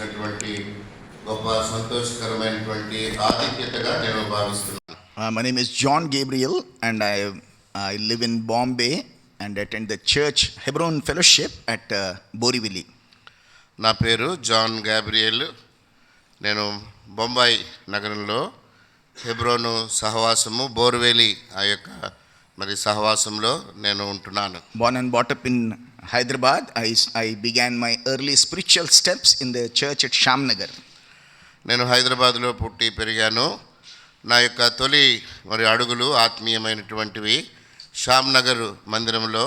ఇచ్చినటువంటి గొప్ప సంతోషకరమైనటువంటి ఆధిక్యతగా నేను భావిస్తున్నాను. My name is John Gabriel, and I live in Bombay and attend the church Hebron Fellowship at Borivali. నా పేరు జాన్ గ్యాబ్రియల్. నేను బొంబాయి నగరంలో హెబ్రోను సహవాసము బోర్వేలి ఆ యొక్క సహవాసంలో నేను ఉంటున్నాను. Born and brought up in Hyderabad, I began my early spiritual steps in the church at Shamnagar. నేను హైదరాబాద్లో పుట్టి పెరిగాను. నా యొక్క తొలి అడుగులు ఆత్మీయమైనటువంటివి శ్యామ్నగర్ మందిరంలో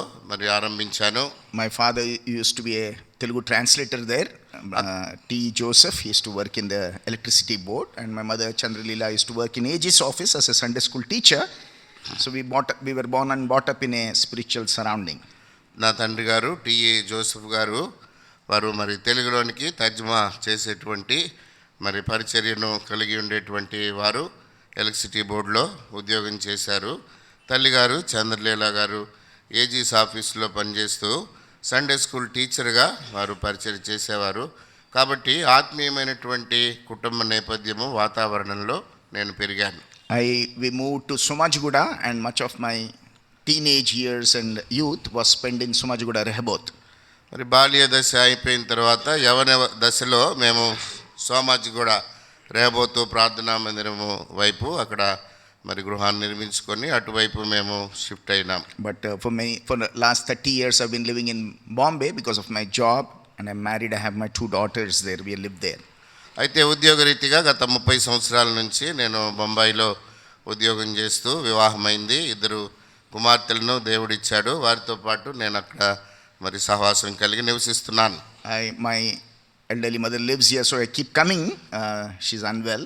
ఆరంభించాను. My father used to be a Telugu translator there. T. Joseph, he used to work in the electricity board, and my mother Chandralila used to work in AG's office as a Sunday school teacher. So we were born and brought up in a spiritual surrounding. నా తండ్రి గారు T. Joseph గారు వారు తెలుగులోనికి తర్జుమా చేసేటువంటి పరిచర్యను కలిగి ఉండేటువంటి వారు ఎలక్ట్రిసిటీ బోర్డులో ఉద్యోగం చేశారు. తల్లిగారు చంద్రలీల గారు ఏజీస్ ఆఫీసులో పనిచేస్తూ సండే స్కూల్ టీచర్గా వారు పరిచయం చేసేవారు. కాబట్టి ఆత్మీయమైనటువంటి కుటుంబ నేపథ్యము వాతావరణంలో నేను పెరిగాను. We moved to Somajiguda, and much of my teenage years and youth was spent in Somajiguda, Rehoboth. బాల్య దశ అయిపోయిన తర్వాత యవన దశలో మేము సోమాజిగూడ రెహోబోతు ప్రార్థనా మందిరము వైపు అక్కడ గృహాన్ని నిర్మించుకొని అటువైపు మేము షిఫ్ట్ అయినాం. But for the last 30 years I've been living in Bombay because of my job, and I'm married. I have my 2 daughters there. We live there. అయితే ఉద్యోగరీతిగా గత 30 సంవత్సరాల నుంచి నేను బొంబాయిలో ఉద్యోగం చేస్తూ వివాహమైంది. 2 కుమార్తెలను దేవుడిచ్చాడు. వారితో పాటు నేను అక్కడ సహవాసం కలిగి నివసిస్తున్నాను. My elderly mother lives here, so I keep coming. She's unwell,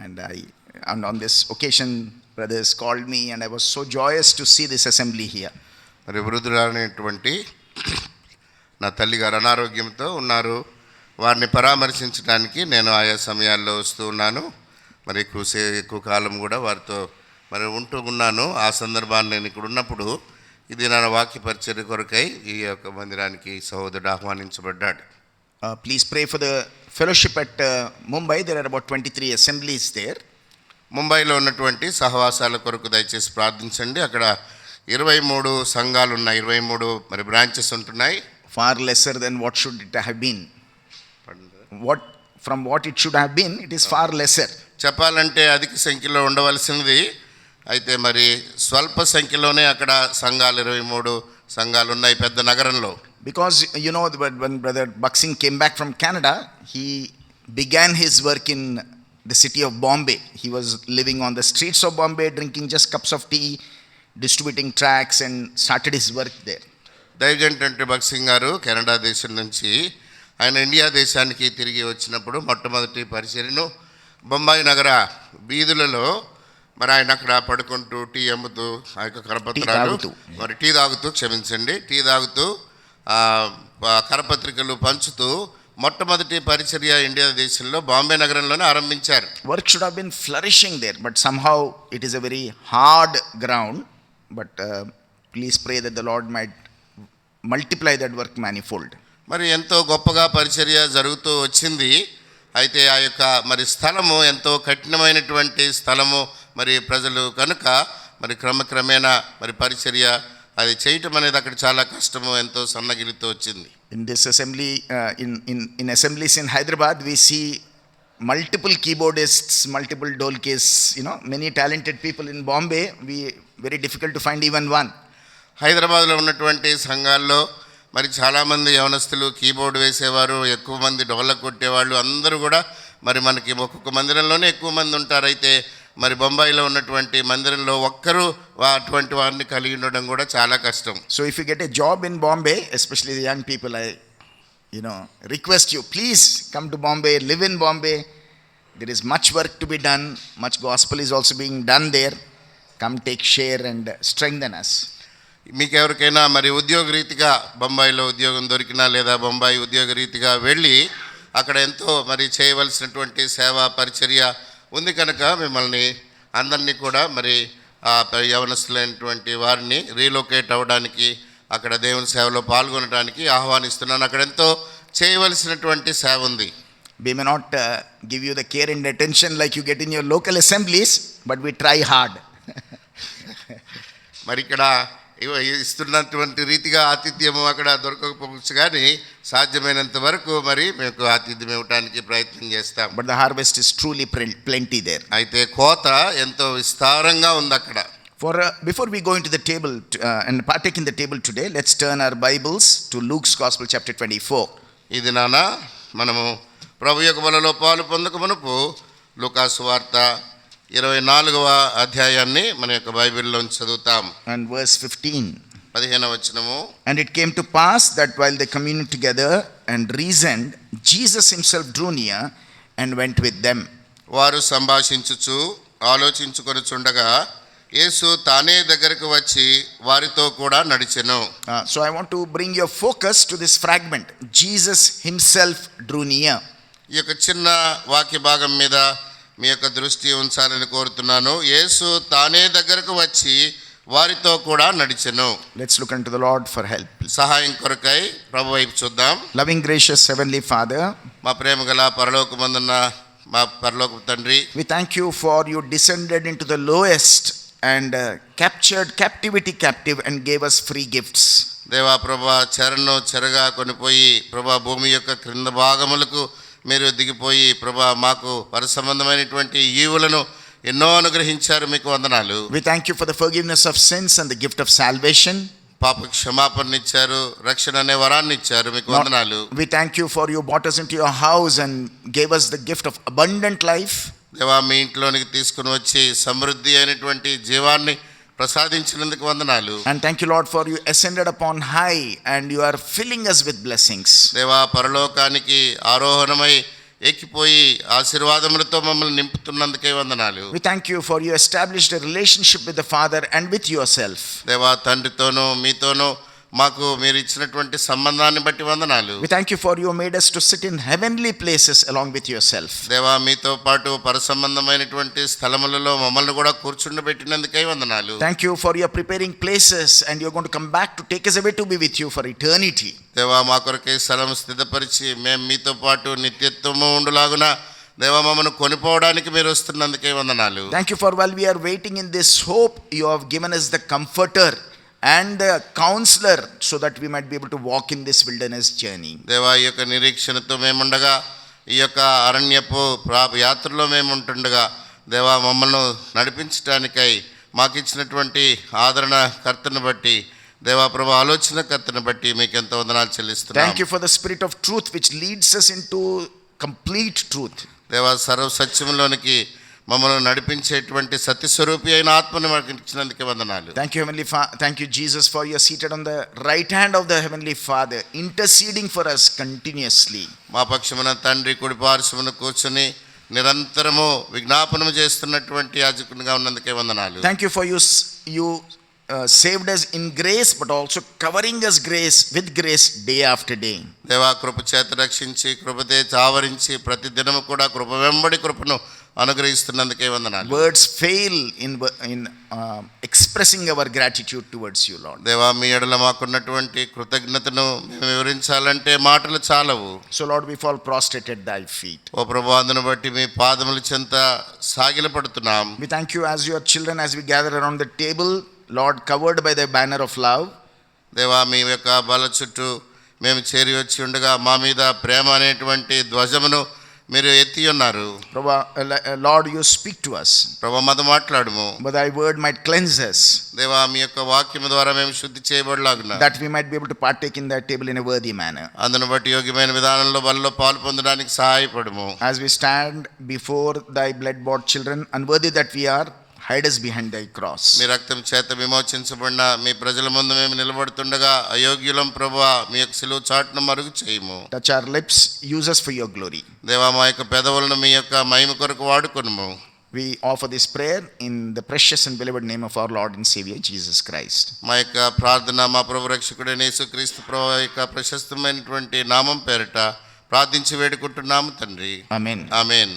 and on this occasion brothers called me, and I was so joyous to see this assembly here. వృద్ధురాలైనటువంటి నా తల్లిగారు అనారోగ్యంతో ఉన్నారు. వారిని పరామర్శించడానికి నేను ఆయా సమయాల్లో వస్తూ ఉన్నాను. ఎక్కువ కాలం కూడా వారితో ఉంటూ ఉన్నాను. ఆ సందర్భాన్ని నేను ఇక్కడ ఉన్నప్పుడు ఇది నా వాక్య పరిచర్య కొరకై ఈ యొక్క మందిరానికి సహోదరుడు ఆహ్వానించబడ్డాడు. Please pray for the fellowship at Mumbai. There are about 23 assemblies there. ముంబైలో ఉన్నటువంటి సహవాసాల కొరకు దయచేసి ప్రార్థించండి. అక్కడ 23 సంఘాలు ఉన్నాయి, 23 బ్రాంచెస్ ఉంటున్నాయి. Far lesser than what should it have been. From what it should have been, it is far lesser. చెప్పాలంటే అధిక సంఖ్యలో ఉండవలసినది అయితే స్వల్ప సంఖ్యలోనే అక్కడ సంఘాలు 23 సంఘాలు ఉన్నాయి పెద్ద నగరంలో. Because when brother Baksing came back from Canada, he began his work in the city of Bombay. He was living on the streets of Bombay, drinking just cups of tea, distributing tracts, and started his work there. దైవజంటే బక్సింగ్ గారు Canada దేశం నుంచి ఆయన India దేశానికి తిరిగి వచ్చినప్పుడు మొట్టమొదటి పరిచర్యను బొంబాయి నగర వీధులలో ఆయన అక్కడ పడుకుంటూ టీ అమ్ముతూ ఆ యొక్క కరపత్రాలు టీ తాగుతూ కరపత్రికలు పంచుతూ మొట్టమొదటి పరిచర్య ఇండియా దేశంలో బాంబే నగరంలోనే ఆరంభించారు. Work should have been flourishing there, but somehow it is a very hard ground. But please pray that the Lord might multiply that work manifold. ఎంతో గొప్పగా పరిచర్య జరుగుతూ వచ్చింది. అయితే ఆ యొక్క స్థలము ఎంతో కఠినమైనటువంటి స్థలము. ప్రజలు కనుక క్రమక్రమేణా పరిచర్య అది చేయటం అనేది అక్కడ చాలా కష్టము, ఎంతో సన్నగిలితో వచ్చింది. In this assembly, in assemblies in Hyderabad, we see multiple keyboardists, multiple dholkis, many talented people. In Bombay, very difficult to find even one. హైదరాబాద్లో ఉన్నటువంటి సంఘాల్లో చాలామంది యవనస్తులు కీబోర్డ్ వేసేవారు, ఎక్కువ మంది డోళ్ళ కొట్టేవాళ్ళు, అందరూ కూడా మనకి ఒక్కొక్క మందిరంలోనే ఎక్కువ మంది ఉంటారు. అయితే బొంబాయిలో ఉన్నటువంటి మందిరంలో ఒక్కరు అటువంటి వారిని కలిగి ఉండడం కూడా చాలా కష్టం. So if you get a job in Bombay, especially the young people, I request you, please come to Bombay, live in Bombay. There is much work to be done, much gospel is also being done there. Come take share and strengthen us. మీకు ఎవరికైనా ఉద్యోగ రీతిగా బొంబాయిలో ఉద్యోగం దొరికినా లేదా బొంబాయి ఉద్యోగ రీతిగా వెళ్ళి అక్కడ ఎంతో చేయవలసినటువంటి సేవా పరిచర్య ఉంది కనుక మిమ్మల్ని అందరినీ కూడా యవనస్తులైనటువంటి వారిని రీలొకేట్ అవ్వడానికి అక్కడ దేవుని సేవలో పాల్గొనడానికి ఆహ్వానిస్తున్నాను. అక్కడ ఎంతో చేయవలసినటువంటి సేవ ఉంది. We may not give you the care and attention like you get in your local assemblies, but we try hard. మరి ఇక్కడ ఇస్తున్నటువంటి రీతిగా ఆతిథ్యము అక్కడ దొరకకపోవచ్చు, కానీ సాధ్యమైనంత వరకు మరి మీకు ఆతిథ్యం ఇవ్వడానికి ప్రయత్నం చేస్తాం. But the harvest is truly plenty there. అయితే కోత ఎంతో విస్తారంగా ఉంది అక్కడ. Before we go into the table and partake in the table today, let's turn our Bibles to Luke's Gospel chapter 24. ఇది నాన్న మనము ప్రభు యొక్క బలలో పాలు పొందక మునుపు లూకాసు వార్త 24వ అధ్యాయాన్ని మన యొక్క బైబిల్లో చదువుతాం. And verse 15. 15వ వచనము. And it came to pass that while they communed together and reasoned, Jesus himself drew near and went with them. వారు సంభాషించుచు ఆలోచించుకొనుచుండగా యేసు తానే దగ్గరకు వచ్చి వారితో కూడా నడిచెను. So I want to bring your focus to this fragment. Jesus himself drew near. ఈ యొక్క చిన్న వాక్య భాగం మీద మీ యొక్క దృష్టి ఉంచాలని కోరుతున్నాను. యేసు తానే దగ్గరకు వచ్చి వారితో కూడా నడిచెను. Let's look unto the Lord for help. సహాయం కొరకై ప్రభు వైపు చూద్దాం. Loving gracious heavenly Father, మా ప్రేమ గల పరలోకమందున్న మా పరలోక తండ్రి, we thank you for you descended into the lowest and captured captivity captive and gave us free gifts. దేవా ప్రభా, చెరను చెరగా కొనిపోయి ప్రభా భూమి యొక్క క్రింద భాగములకు మీరు దిగిపోయి ప్రభా మాకు పరసంబంధమైనటువంటి ఈవులను ఎన్నో అనుగ్రహించారు. మీకు వందనాలు. We thank you for the forgiveness of sins and the gift of salvation. పాప క్షమాపణ ఇచ్చారు, రక్షణ అనే వరాన్ని ఇచ్చారు. మీకు వందనాలు. We thank you for you brought us into your house and gave us the gift of abundant life. దేవా, మీ ఇంట్లోనికి తీసుకుని వచ్చి సమృద్ధి అయినటువంటి జీవాన్ని ప్రసాదించినందుకు వందనాలు. And thank you Lord for you ascended upon high and you are filling us with blessings. దేవా, పరలోకానికి ఆరోహణమై ఎక్కిపోయి ఆశీర్వాదములతో మమ్మల్ని నింపుతున్నందుకే వందనాలు. We thank you for you established a relationship with the Father and with yourself. దేవా, తండ్రితోనూ మీతోనూ మాకు మీరు ఇచ్చినటువంటి సంబంధాన్ని బట్టి వందనాలు. We thank you for you made us to sit in heavenly places along with yourself. దేవా, మీతో పాటు పరసంబంధమైనటువంటి స్థలములలో మమ్మల్ని కూడా కూర్చుండబెట్టినందుకై వందనాలు. Thank you for your preparing places and you're going to come back to take us away to be with you for eternity. దేవా, మా కొరకై స్థలం స్థితపరిచి మేము మీతో పాటు నిత్యత్వము ఉండులాగున దేవా మమ్మల్ని కొనిపోవడానికి మీరు వస్తున్నందుకే వందనాలు. Thank you for while we are waiting in this hope, you have given us the comforter and the counselor so that we might be able to walk in this wilderness journey. దేవా, ఈ యొక్క నిరీక్షణతో మేముండగా, ఈ యొక్క అరణ్యపు యాత్రలో మేము ఉంటుండగా దేవా మమ్మల్ని నడిపించడానికై మాకు ఇచ్చినటువంటి ఆదరణ కర్తను బట్టి దేవా ప్రభు ఆలోచన కర్తను బట్టి మీకు ఎంతో వందనాలు చెల్లిస్తున్నాం. Thank you for the spirit of truth which leads us into complete truth. దేవా, సర్వ సత్యంలోనికి మమ్మల్ని నడిపించేటువంటి సత్యస్వరూపి అయిన ఆత్మను మాకు ఇచ్చినందుకే వందనాలు. Thank you Heavenly Father. Thank you Jesus for you are seated on the right hand of the Heavenly Father interceding for us continuously. మా పక్షమున తండ్రి కుడి పార్శ్వమున కూర్చొని నిరంతరము విజ్ఞాపనము చేస్తున్నటువంటి యాజకునిగా ఉన్నందుకే వందనాలు. Thank you for you saved us in grace but also covering us with grace day after day. దేవా, కృప చేత రక్షించి కృపతే ఆవరించి ప్రతి దినము కూడా కృప వెంబడి కృపను అనుగ్రహిస్తున్నందుకే వందనాలు. Words fail in expressing our gratitude towards you Lord. దేవా, మీ ఎడల మాకున్నటువంటి కృతజ్ఞతను మేము వివరించాలంటే మాటలు చాలవు. So Lord, we fall prostrate at thy feet. ఓ ప్రభువా, అందును బట్టి మీ పాదముల చెంత సాగిలపడుతున్నాం. We thank you as your children as we gather around the table, Lord, covered by the banner of love. దేవా, మీ యొక్క బల చుట్టూ మేము చేరి వచ్చి ఉండగా మా మీద ప్రేమ అనేటువంటి ధ్వజమును మీరు ఎత్తి ఉన్నారు. Lord, you speak to us. ప్రభు మాతో మాట్లాడుము. But thy word might cleanse us. దేవా, మీ యొక్క వాక్యము ద్వారా మేము శుద్ధి చేయబడలాగున that we might be able to partake in that table in a worthy manner. అందును బట్టి యోగ్యమైన విధానంలో బలలో పాలు పొందడానికి సహాయపడుము. As we stand before thy blood bought children, unworthy that we are, hide us behind thy cross. మీ రక్తం చేత విమోచించబడిన మీ ప్రజల ముందు మేము నిలబడుతుండగా అయోగ్యులం ప్రభువా, మీ యొక్క సిలువ చాటును మరుగు చేయము. Touch our lips, use us for your glory. దేవా, మా యొక్క పెదవులను మీ యొక్క మహిమ కొరకు వాడుకొనుము. We offer this prayer in the precious and beloved name of our Lord and Savior Jesus Christ. మా యొక్క ప్రార్థన మా ప్రభు రక్షకుడైన యేసుక్రీస్తు ప్రభు యొక్క ప్రశస్తమైనటువంటి నామం పేరిట ప్రార్థించి వేడుకుంటున్నాము తండ్రి. Amen. Amen.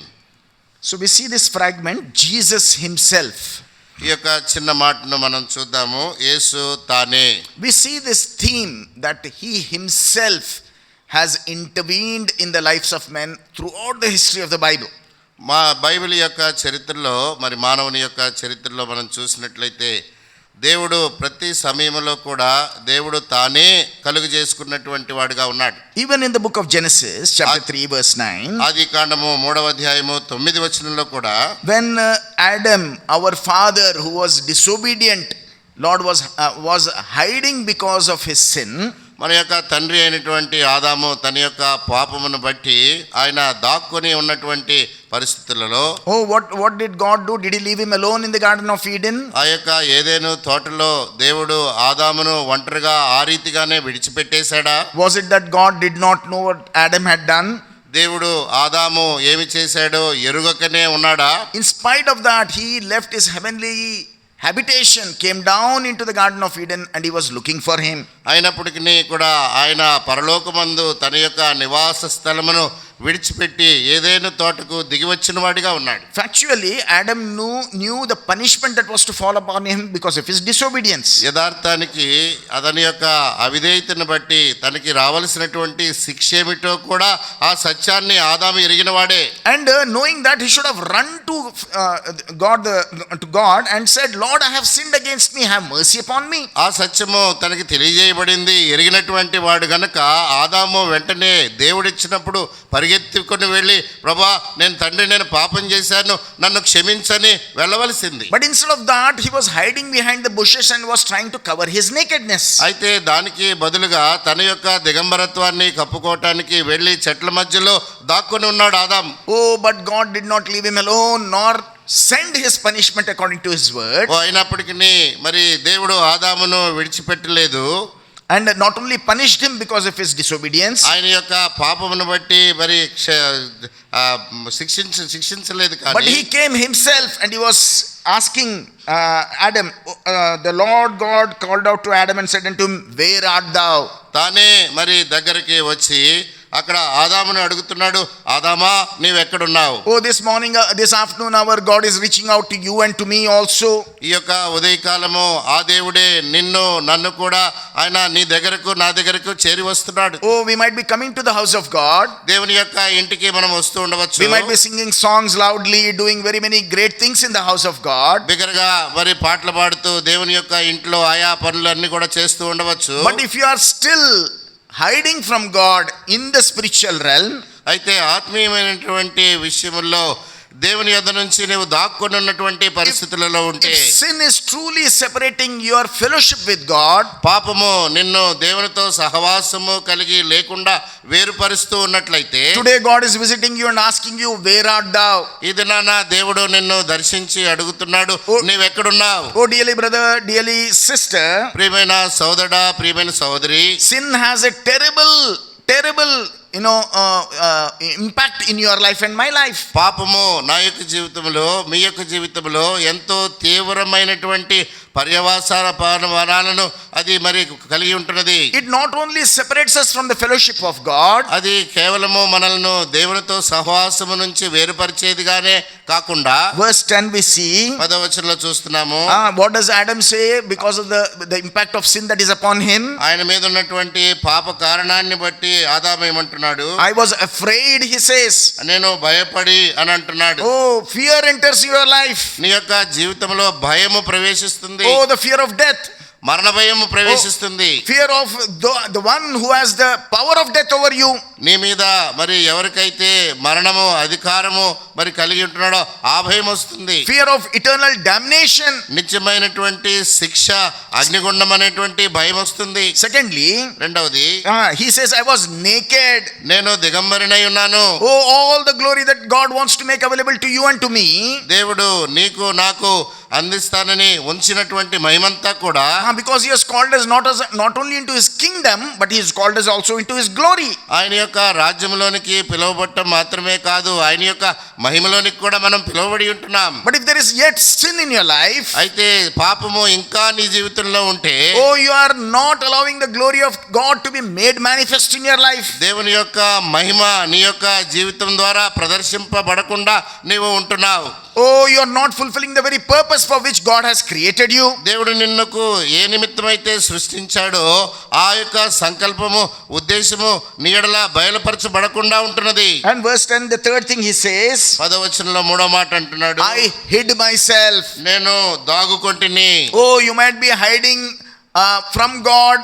So we see this fragment, Jesus himself. ఈ యొక్క చిన్న మాటను మనం చూద్దాము. యేసు తానే. We see this theme that he himself has intervened in the lives of men throughout the history of the Bible. మా బైబిల్ యొక్క చరిత్రలో మరి మానవుని యొక్క చరిత్రలో మనం చూసినట్లయితే దేవుడు ప్రతి సమయంలో కూడా దేవుడు తానే కలుగు చేసుకున్నటువంటి వాడుగా ఉన్నాడు. Even in the book of Genesis, chapter 3, verse 9, ఆది కాండము 3వ అధ్యాయము 9వ వచనంలో కూడా when Adam, our father, who was disobedient, Lord was hiding because of his sin. మన యొక్క తండ్రి అయినటువంటి ఆదాము తన యొక్క పాపమును బట్టి ఆయన దాక్కుని ఉన్నటువంటి పరిస్థితులలో Oh, what did God do? Did he leave him alone in the Garden of Eden? ఆ యొక్క ఏదెను తోటలో దేవుడు ఆదామును ఒంటరిగా ఆ రీతిగానే విడిచిపెట్టేశాడా? Was it that God did not know what Adam had done? దేవుడు ఆదాము ఏమి చేశాడో ఎరుగకనే ఉన్నాడా? In spite of that, he left his heavenly habitation, came down into the Garden of Eden, and he was looking for him. అయినప్పటికీ కూడా ఆయన పరలోకమందు తన యొక్క నివాస స్థలమును విడిచిపెట్టి ఏదైనా తోటకు దిగి వచ్చిన వాడిగా ఉన్నాడు. Factually, Adam knew the punishment that was to fall upon him because of his disobedience. యథార్థానికి అతని యొక్క అవిధేయతను బట్టి తనకి రావలసినటువంటి శిక్ష ఏమిటో కూడా ఆ సత్యాన్ని ఆదాము ఎరిగిన వాడే. And knowing that, he should have run to God and said, Lord, I have sinned against me, have mercy upon me. ఆ సత్యము తనకి తెలియజేయబడింది ఎరిగినటువంటి వాడు గనక ఆదాము వెంటనే దేవుడిచ్చినప్పుడు పరిగెత్తుకొని వెళ్ళి ప్రభా నేను పాపం చేశాను నన్ను క్షమించని వెళ్ళవలసింది. But instead of that, he was hiding behind the bushes and was trying to cover his nakedness. అయితే దానికి బదులుగా తన యొక్క దిగంబరత్వాన్ని కప్పుకోవటానికి వెళ్ళి చెట్ల మధ్యలో దాక్కుని ఉన్నాడు ఆదాము. Oh, but God did not leave him alone nor send his punishment according to his word. అయినప్పటికీ మరి దేవుడు ఆదామును విడిచిపెట్టలేదు. And not only punished him because of his disobedience, ఆయన యొక్క పాపమును బట్టి మరి శిక్షించలేదు but కానీ he came himself and he was asking Adam, the Lord God called out to Adam and said unto him, where art thou? తానే మరి దగ్గరికి వచ్చి అక్కడ ఆదామును అడుగుతున్నాడు, ఆదామా నీవెక్కడున్నావు? Oh, this afternoon our God is reaching out to you and to me also. ఈ యొక్క ఉదయకాలము ఆ దేవుడే నిన్ను నన్ను కూడా ఆయన నీ దగ్గరకు నా దగ్గరకు చేరి వస్తున్నాడు. Oh, we might be coming to the house of God. దేవుని యొక్క ఇంటికి మనం వస్తూ ఉండవచ్చు. We might be singing songs loudly, doing very many great things in the house of God. బిగ్గరగా మరి పాటలు పాడుతూ దేవుని యొక్క ఇంట్లో ఆయా పనులన్నీ కూడా చేస్తూ ఉండవచ్చు. But if you are still hiding from God in the spiritual realm, అయితే ఆత్మీయమైనటువంటి విషయంలో దేవుని యొద్ద నుంచి నీవు దాక్కుని ఉన్నటువంటి పరిస్థితులలో ఉంటే, if sin is truly separating your fellowship with God, పాపము నిన్ను దేవునితో సహవాసము కలిగి లేకుండా వేరుపరుస్తూ ఉన్నట్లయితే, today God is visiting you and asking you, where art thou? ఈ దినాన దేవుడు నిన్ను దర్శించి అడుగుతున్నాడు, నీవెక్కడున్నావు? Oh, dearly brother, dearly sister, ప్రియమైన సోదరుడా, ప్రియమైన సోదరి, sin has a terrible impact in your life and my life. పాపము నా యొక్క జీవితంలో మీ యొక్క జీవితంలో ఎంతో తీవ్రమైనటువంటి పర్యవసానాలను అది మరి కలిగి ఉంటున్నది. It not only separates us from the fellowship of God, అది కేవలము మనల్ని దేవునితో సహవాసము నుంచి వేరుపరిచేదిగానే కాకుండా, verse 10 we see, 10వ వచనంలో చూస్తున్నాము, what does Adam say because of the impact of sin that is upon him? ఆయన మీద ఉన్నటువంటి పాప కారణాన్ని బట్టి ఆదాము ఏమంటున్నాడు? I was afraid, he says. నేను భయపడి అని అంటున్నాడు. Oh, fear enters your life. నీ యొక్క జీవితంలో భయము ప్రవేశిస్తుంది. Oh, the fear of death. మరణ భయము ప్రవేశిస్తుంది. Fear of the one who has the power of death over you. నీ మీద మరి ఎవరికైతే మరణము అధికారము మరి కలిగి ఉంటున్నాడో ఆ భయం వస్తుంది. Fear of eternal damnation. నిత్యమైనటువంటి శిక్ష, అగ్నిగుండం అనేటువంటి భయం వస్తుంది. Secondly, రెండవది, he says, I was naked. నేను దిగంబరినై ఉన్నాను. Oh, all the glory that God wants to make available to you and to me, దేవుడు నీకు నాకు అందిస్తానని ఉంచినటువంటి మహిమంతా కూడా, because he has called us not only into his kingdom, but he has called us also into his glory. ఆయన యొక్క రాజ్యంలోనికి పిలువబడటం మాత్రమే కాదు, ఆయన యొక్క మహిమలోనికి కూడా మనం పిలువబడి ఉంటున్నాం. But if there is yet sin in your life, అయితే పాపము ఇంకా నీ జీవితంలో ఉంటే, oh, you are not allowing the glory of God to be made manifest in your life. దేవుని యొక్క మహిమ నీ యొక్క జీవితం ద్వారా ప్రదర్శింపబడకుండా నీవు ఉంటున్నావు. Oh, you are not fulfilling the very purpose for which God has created you. దేవుడు నిన్నుకు ఏ నిమిత్తమైతే సృష్టించాడో ఆ యొక్క సంకల్పము ఉద్దేశము నీ యెడల బయలుపరచబడకుండా ఉంటున్నది. And verse 10, the third thing he says, 10వ వచనంలో మూడో మాట అంటున్నాడు, I hid myself. నేను దాగుకొంటిని. Oh, you might be hiding from God,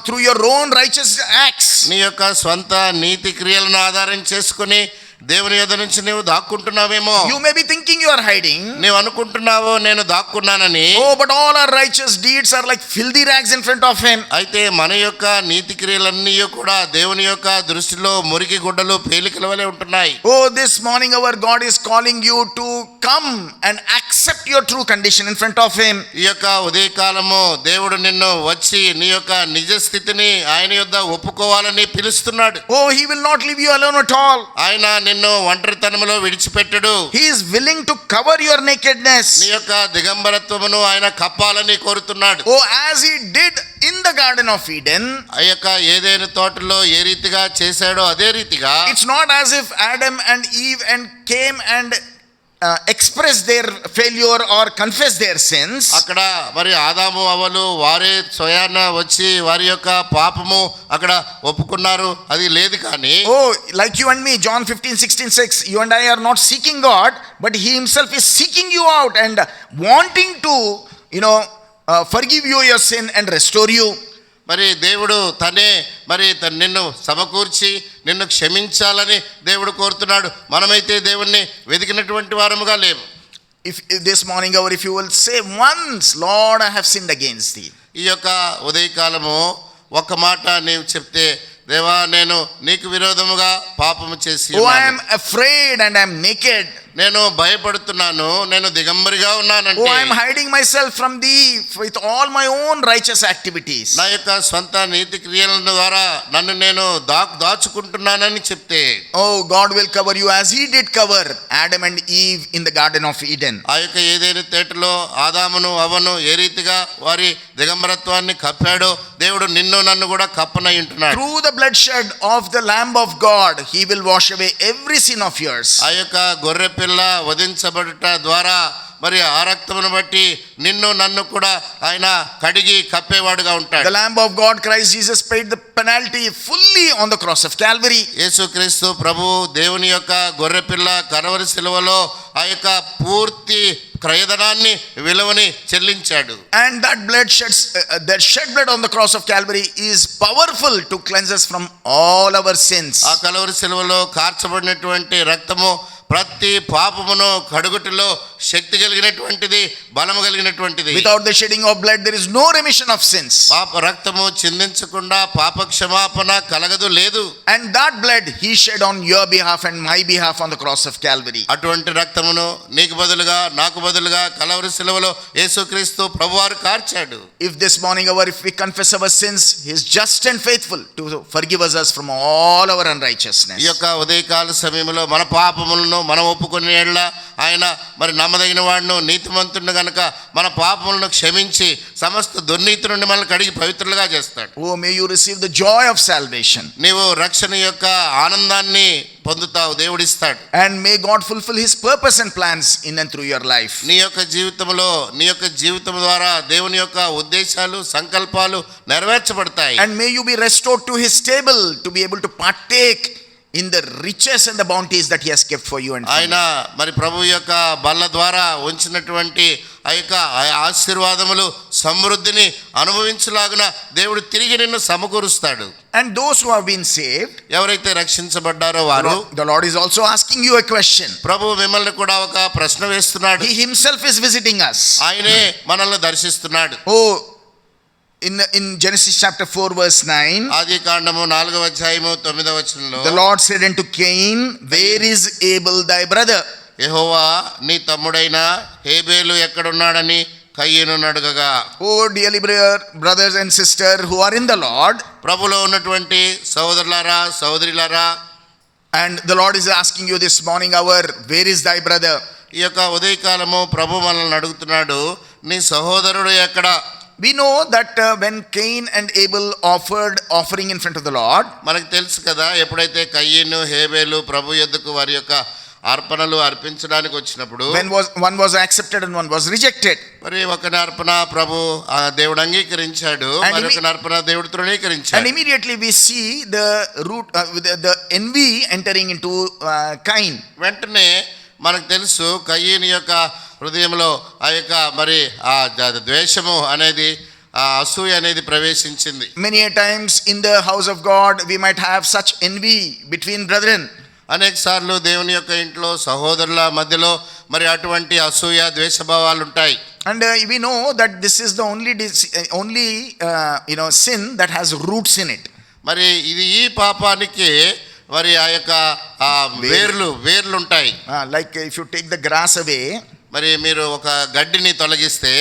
through your own righteous acts. నీ యొక్క స్వంత నీతి క్రియలను ఆధారం చేసుకుని దేవుని యొద్ద నుంచి నీవు దాక్కుంటున్నావేమో. You may be thinking you are hiding. నీవు అనుకుంటున్నావు నేను దాక్కున్నానని. Oh, but all our righteous deeds are like filthy rags in front of him. అయితే మన యొక్క నీతి క్రియలన్నీ కూడా దేవుని యొక్క దృష్టిలో మురికి గుడ్డలు పేలికల వలె ఉంటున్నాయి. Oh, this morning our God is calling you to come and accept your true condition in front of him. ఈ యొక్క ఉదయకాలము దేవుడు నిన్ను వచ్చి నీ యొక్క నిజ స్థితిని ఆయన యొద్ద ఒప్పుకోవాలని పిలుస్తున్నాడు. Oh, he will not leave you alone at all. ఆయన నిన్ను ఒంటరితనములో విడిచిపెట్టడు. He is willing to cover your nakedness. నీ యొక్క దిగంబరత్వమును ఆయన కప్పాలని కోరుతున్నాడు. Oh, as he did in the Garden of Eden. ఆ యొక్క ఏదైనా తోటలో ఏ రీతిగా చేశాడో అదే రీతిగా. It's not as if Adam and Eve came and express their failure or confess their sins. అక్కడ మరి ఆదాము అవ్వలు వారే స్వయాన వచ్చి వారి యొక్క పాపము అక్కడ ఒప్పుకున్నారు, అది లేదు. కానీ Oh, like you and me, John 15:16, you and I are not seeking God, but he himself is seeking you out and wanting to forgive you your sin and restore you. మరి దేవుడు తనే మరి నిన్ను సమకూర్చి నిన్ను క్షమించాలని దేవుడు కోరుతున్నాడు. మనమైతే దేవుణ్ణి వెతికినటువంటి వారముగా లేము. If this morning hour, if you will say once, Lord, I have sinned against thee. ఈ యొక్క ఉదయకాలము ఒక మాట నీవు చెప్తే, దేవా నేను నీకు విరోధముగా పాపము చేసి Oh, I ఉన్నాను. am afraid and I am naked. నేను భయపడుతున్నాను, నేను దిగంబరిగా Oh, ఉన్నానంటే, I am hiding myself from thee with all my own righteous activities. నా యొక్క స్వంత నీతి క్రియల ద్వారా నన్ను నేను దాచుకుంటున్నానని చెప్తే, Oh, God will cover you as he did cover Adam and Eve in the Garden of Eden. ఆ యొక్క ఏదైనా తేటలో ఆదామును అవ్వను ఏ రీతిగా వారి దిగంబరత్వాన్ని కప్పాడో దేవుడు నిన్ను నన్ను కూడా కప్పనై ఉంటున్నాడు. Through the bloodshed of the Lamb of God, he will wash away every sin of yours. ఆ యొక్క గొర్రె పిల్ల వధించబడుట ద్వారా మరి ఆ రక్తమును బట్టి నిన్ను నన్ను కూడా ఆయన కడిగి కప్పేవాడుగా ఉంటాడు. The Lamb of God, Christ Jesus, paid the penalty fully on the cross of Calvary. యేసుక్రీస్తు ప్రభు దేవుని యొక్క గొర్రె పిల్ల కలవరి శిలువలో ఆ యొక్క పూర్తి క్రయధనాన్ని విలువని చెల్లించాడు. And that blood that shed blood on the cross of Calvary is powerful to cleanse us from all our sins. ఆ కలవరి శిలువలో కార్చబడినటువంటి రక్తము ప్రతి పాపమును కడుగుటలో శక్తి కలిగినటువంటిది, బలము కలిగినటువంటిది. Without the shedding of blood, there is no remission of sins. పాప రక్తము చిందించకుండా పాప క్షమాపణ కలగదు, లేదు. And that blood he shed on your behalf and my behalf on the cross of Calvary. అటువంటి రక్తమును నీకు బదులుగా నాకు బదులుగా కలవరి శిలువలో యేసుక్రీస్తు ప్రభువారు కార్చాడు. If this morning hour, if we confess our sins, he is just and faithful to forgive us from all our unrighteousness. ఈ యొక్క ఉదయకాల సమయంలో మన పాపములను మనం ఒప్పుకునే యెడల ఆయన మరి నమ్మదగిన వాడును నీతిమంతుడు గనుక మన పాపములను క్షమించి సమస్త దుర్నీతి నుండి మనల్ని కడిగి పవిత్రులుగా చేస్తాడు. Oh, may you receive the joy of salvation. నీవు రక్షణ యొక్క ఆనందాన్ని పొందుతావు, దేవుడిస్తాడు. And may God fulfill his purpose and plans in and through your life. నీ యొక్క జీవితంలో నీ యొక్క జీవితం ద్వారా దేవుని యొక్క ఉద్దేశాలు సంకల్పాలు నెరవేర్చబడతాయి. And may you be restored to his table to be able to partake in the riches and the bounties that he has kept for you and for ఆయన me. మరి ప్రభు యొక్క బల్ల ద్వారా ఉంచినటువంటి ఆ యొక్క ఆశీర్వాదములు సమృద్ధిని అనుభవించలాగున దేవుడు తిరిగి నిన్ను సమకూరుస్తాడు. And those who have been saved, ఎవరైతే రక్షించబడ్డారో వారు, the Lord is also asking you a question. ప్రభు మిమ్మల్ని కూడా ఒక ప్రశ్న వేస్తున్నాడు. He himself is visiting us. ఆయనే మనల్ని దర్శిస్తున్నాడు. Oh, in Genesis chapter 4 verse 9, ఆది కాండము 4వ అధ్యాయము 9వ వచనంలో, the Lord said unto Cain, where is Abel thy brother? యెహోవా నీ తమ్ముడైన హేబేలు ఎక్కడున్నాడని కయ్యను అడగగా, Oh, dearly brothers and sisters who are in the Lord, ప్రభులో ఉన్నటువంటి సోదరులారా సోదరిలారా, and the Lord is asking you this morning hour, where is thy brother? ఈ యొక్క ఉదయకాలము ప్రభు మనల్ని అడుగుతున్నాడు, నీ సహోదరుడు ఎక్కడ? We know that when Cain and Abel offered offering in front of the Lord, మనకు తెలుసు కదా, ఎప్పుడైతే కయ్యను హేబేలు ప్రభు యొద్దకు వారి యొక్క అర్పణలు అర్పించడానికి వచ్చినప్పుడు when one was accepted and one was rejected. మరి ఒక అర్పణ ప్రభు దేవుడు అంగీకరించాడు, And మరొక అర్పణ దేవుడు And తృణీకరించాడు. immediately we see the root, the envy entering into Cain. వెంటనే మనకు తెలుసు కయీని యొక్క హృదయంలో ఆ యొక్క మరి ఆ ద్వేషము అనేది, ఆ అసూయ అనేది ప్రవేశించింది. Many a times in the house of God we might have such envy between brethren. అనేక సార్లు దేవుని యొక్క ఇంట్లో సహోదరుల మధ్యలో మరి అటువంటి అసూయ ద్వేషభావాలు ఉంటాయి. And we know that this is the only sin that has roots in it. మరి ఇది ఈ పాపానికి మరి ఆ యొక్క వేర్లు ఉంటాయి. Like if you take the grass away, మరి మీరు ఒక గడ్డిని తొలగిస్తే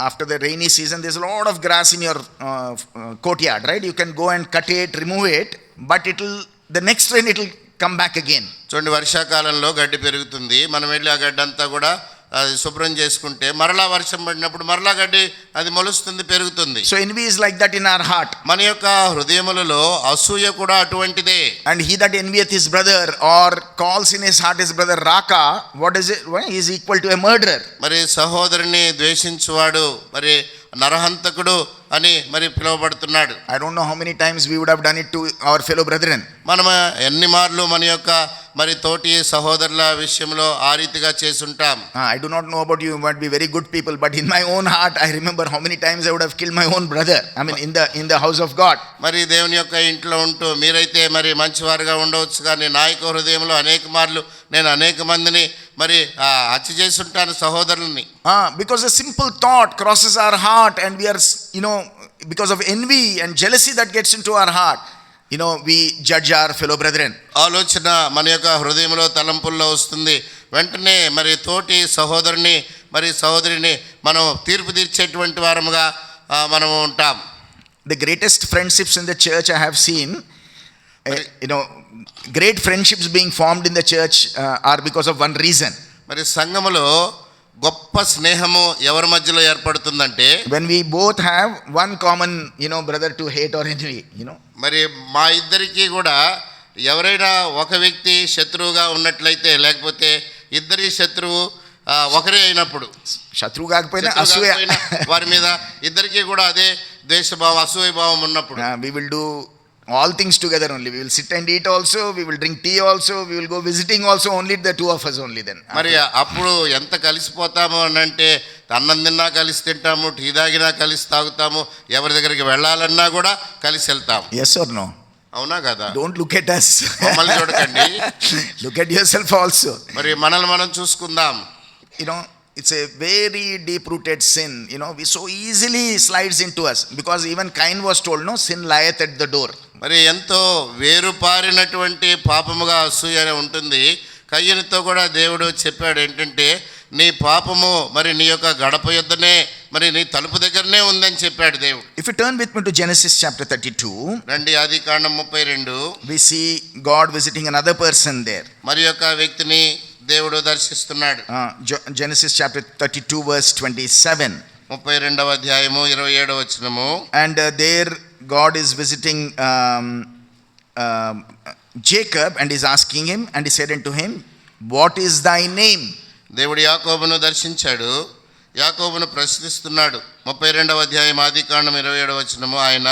after the rainy season there's a lot of grass in your courtyard, right? You can go and cut it, remove it, but the next rain it will come back again. చూడండి, వర్షాకాలంలో గడ్డి పెరుగుతుంది, మనం వెళ్ళి ఆ గడ్డి అంతా కూడా అది శుభ్రం చేసుకుంటే మరలా వర్షం పడినప్పుడు మరలా గడ్డి అది మొలుస్తుంది, పెరుగుతుంది. So envy is like that in our heart. మన యొక్క హృదయములలో అసూయ కూడా అటువంటిదే. And he that envieth his brother or calls in his heart his brother Raka, what is it? Well, he is equal to a murderer. మరి సహోదరుని ద్వేషించువాడు మరి నరహంతకుడు అని మరి పిలువబడుతున్నాడు. I don't know how many times we would have done it to our fellow brethren. మనం ఎన్ని మార్లు మన యొక్క మరి తోటి సహోదరుల విషయంలో ఆ రీతిగా చేసుంటాం. I do not know about you, you might be very good people, but in my own heart I remember how many times I would have killed my own brother. I mean in the house of God. మరి దేవుని యొక్క ఇంట్లో ఉంటూ మీరైతే మరి మంచివారుగా ఉండవచ్చు, కానీ నా యొక్క హృదయంలో అనేక మార్లు నేను అనేక మందిని మరి హత్య చేసి ఉంటాను సహోదరుల్ని. Because a simple thought crosses our heart and we are, because of envy and jealousy that gets into our heart, we judge our fellow brethren. ఆలోచన మన యొక్క హృదయంలో తలంపుల్లో వస్తుంది, వెంటనే మరి తోటి సహోదరుని మరి సహోదరిని మనం తీర్పు తీర్చేటువంటి వారముగా మనము ఉంటాం. The greatest friendships in the church I have seen, great friendships being formed in the church are because of one reason. మరి సంఘములో గొప్ప స్నేహము ఎవరి మధ్యలో ఏర్పడుతుందంటే when we both have one common brother to hate or envy. మరి మా ఇద్దరికి కూడా ఎవరైనా ఒక వ్యక్తి శత్రువుగా ఉన్నట్లయితే, లేకపోతే ఇద్దరి శత్రువు ఒకరే అయినప్పుడు, శత్రువు కాకపోయినా అసూయ వారి మీద ఇద్దరికి కూడా అదే ద్వేషభావం అసూయ భావం ఉన్నప్పుడు we will do all things together only. We will sit and eat also, we will drink tea also, we will go visiting also, only the two of us only then. మరి అప్పుడు ఎంత కలిసిపోతాము అని అంటే, అన్నం తిన్నా కలిసి తింటాము, టీ తాగినా కలిసి తాగుతాము, ఎవరి దగ్గరికి వెళ్ళాలన్నా కూడా కలిసి వెళ్తాము. Yes or no? అవునా కదా? Don't look at us. మమ్మల్ని చూడకండి, look at yourself also. మరి మనల్ని మనం చూసుకుందాం. It's a very deep rooted sin. We so easily slides into us, because even Cain was told, no, sin lieth at the door. మరి ఎంతో వేరుపారినటువంటి పాపముగా అసూయ ఉంటుంది. కయ్యనితో కూడా దేవుడు చెప్పాడు ఏంటంటే, నీ పాపము మరి నీ యొక్క గడప యొద్దనే మరి నీ తలుపు దగ్గరనే ఉందని చెప్పాడు దేవుడు. If you turn with me to Genesis chapter 32, రండి ఆదికాండం 32, we see God visiting another person there. మరి యొక్క వ్యక్తిని దేవుడు దర్శిస్తున్నాడు. Genesis chapter 32 verse 27. 32వ అధ్యాయము 27వ వచనము. And there God is visiting Jacob and is asking him, and he said unto him, what is thy name? దేవుడు యాకోబును దర్శించాడు, యాకోబును ప్రశ్నిస్తున్నాడు. 32వ అధ్యాయం ఆదికాండం 27వ వచనము. ఆయన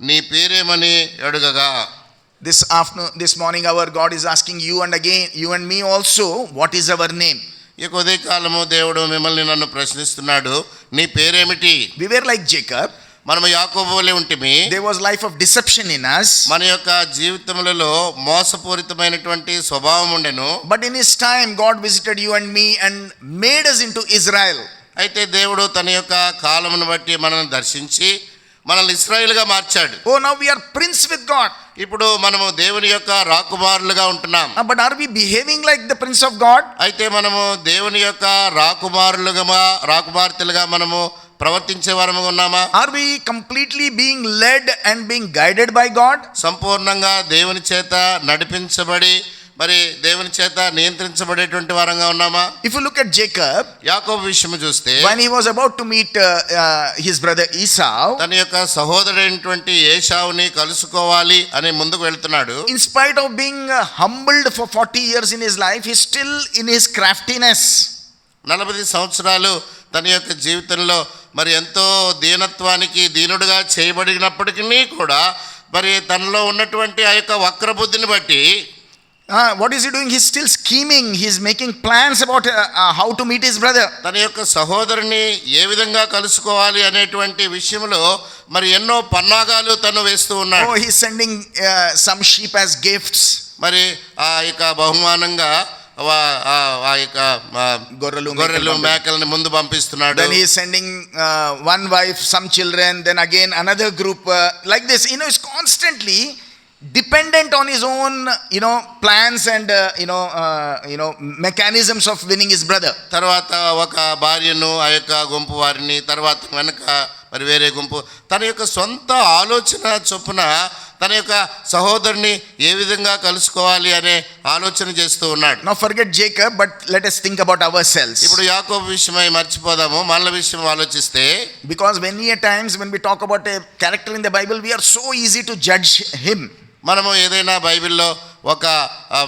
నీ పేరేమని అడుగగా, this morning our God is asking you and again you and me also, what is our name? ఈ ఉదయకాలము దేవుడు మిమ్మల్ని నన్ను ప్రశ్నిస్తున్నాడు, నీ పేరేమిటి? We were like Jacob. మనము యాకోబు వలె ఉంటిమి. There was life of deception in us. మన యొక్క జీవితములలో మోసపూరితమైనటువంటి స్వభావం ఉండెను. But in his time God visited you and me and made us into Israel. అయితే దేవుడు తన యొక్క కాలమును బట్టి మనల్ని దర్శించి మనల్ని ఇశ్రాయేలుగా మార్చాడు. Oh, now we are prince with God. ఇప్పుడు మనము దేవుని యొక్క రాకుమారులుగా ఉంటున్నాం. But are we behaving like the prince of God? అయితే మనము దేవుని యొక్క రాకుమార్తెలుగా మనము ప్రవర్తించే వారముగా ఉన్నామా? Are we completely being led and being guided by God? సంపూర్ణంగా దేవుని చేత నడిపించబడి మరి దేవుని చేత నియంత్రించబడేటువంటి వారంగా ఉన్నామా? If you look at Jacob, యాకోబు విషయము చూస్తే when he was about to meet his brother Esau, తన యొక్క సహోదరుడైనటువంటి ఏశావుని కలుసుకోవాలి అని ముందుకు వెళ్తున్నాడు. in spite of being humbled for 40 years in his life, he's still in his craftiness. 40 సంవత్సరాలు తన యొక్క జీవితంలో మరి ఎంతో దీనత్వానికి దీనుడుగా చేయబడినప్పటికీ కూడా మరి తనలో ఉన్నటువంటి ఆ యొక్క వక్రబుద్ధిని బట్టి What is he doing? He's still scheming. He's making plans about how to meet his brother. తన యొక్క సహోదరుని ఏ విధంగా కలుసుకోవాలి అనేటువంటి విషయంలో మరి ఎన్నో పన్నాగాలు తను వేస్తూ ఉన్నాడు. Oh, he's sending some sheep as gifts. మరి ఆ యొక్క బహుమానంగా ఆ యొక్క గొర్రెలు మేకల్ని ముందు పంపిస్తున్నాడు. Then he is sending one wife, some children, then again another group like this. He's constantly dependent on his own plans and mechanisms of winning his brother. తర్వాత ఒక భార్యను ఆ యొక్క గుంపు వారిని తర్వాత వెనక మరి వేరే గుంపు తన యొక్క సొంత ఆలోచన చొప్పున తన యొక్క సహోదరుని ఏ విధంగా కలుసుకోవాలి అనే ఆలోచన చేస్తూ ఉన్నాడు. Now forget Jacob, but let us think about ourselves. ఇప్పుడు యాకోబు విషయమై మర్చిపోదాము, మనల విషయం ఆలోచిస్తే. Because many a times when we talk about a character in the Bible, we are so easy to judge him. మనము ఏదైనా బైబిల్లో ఒక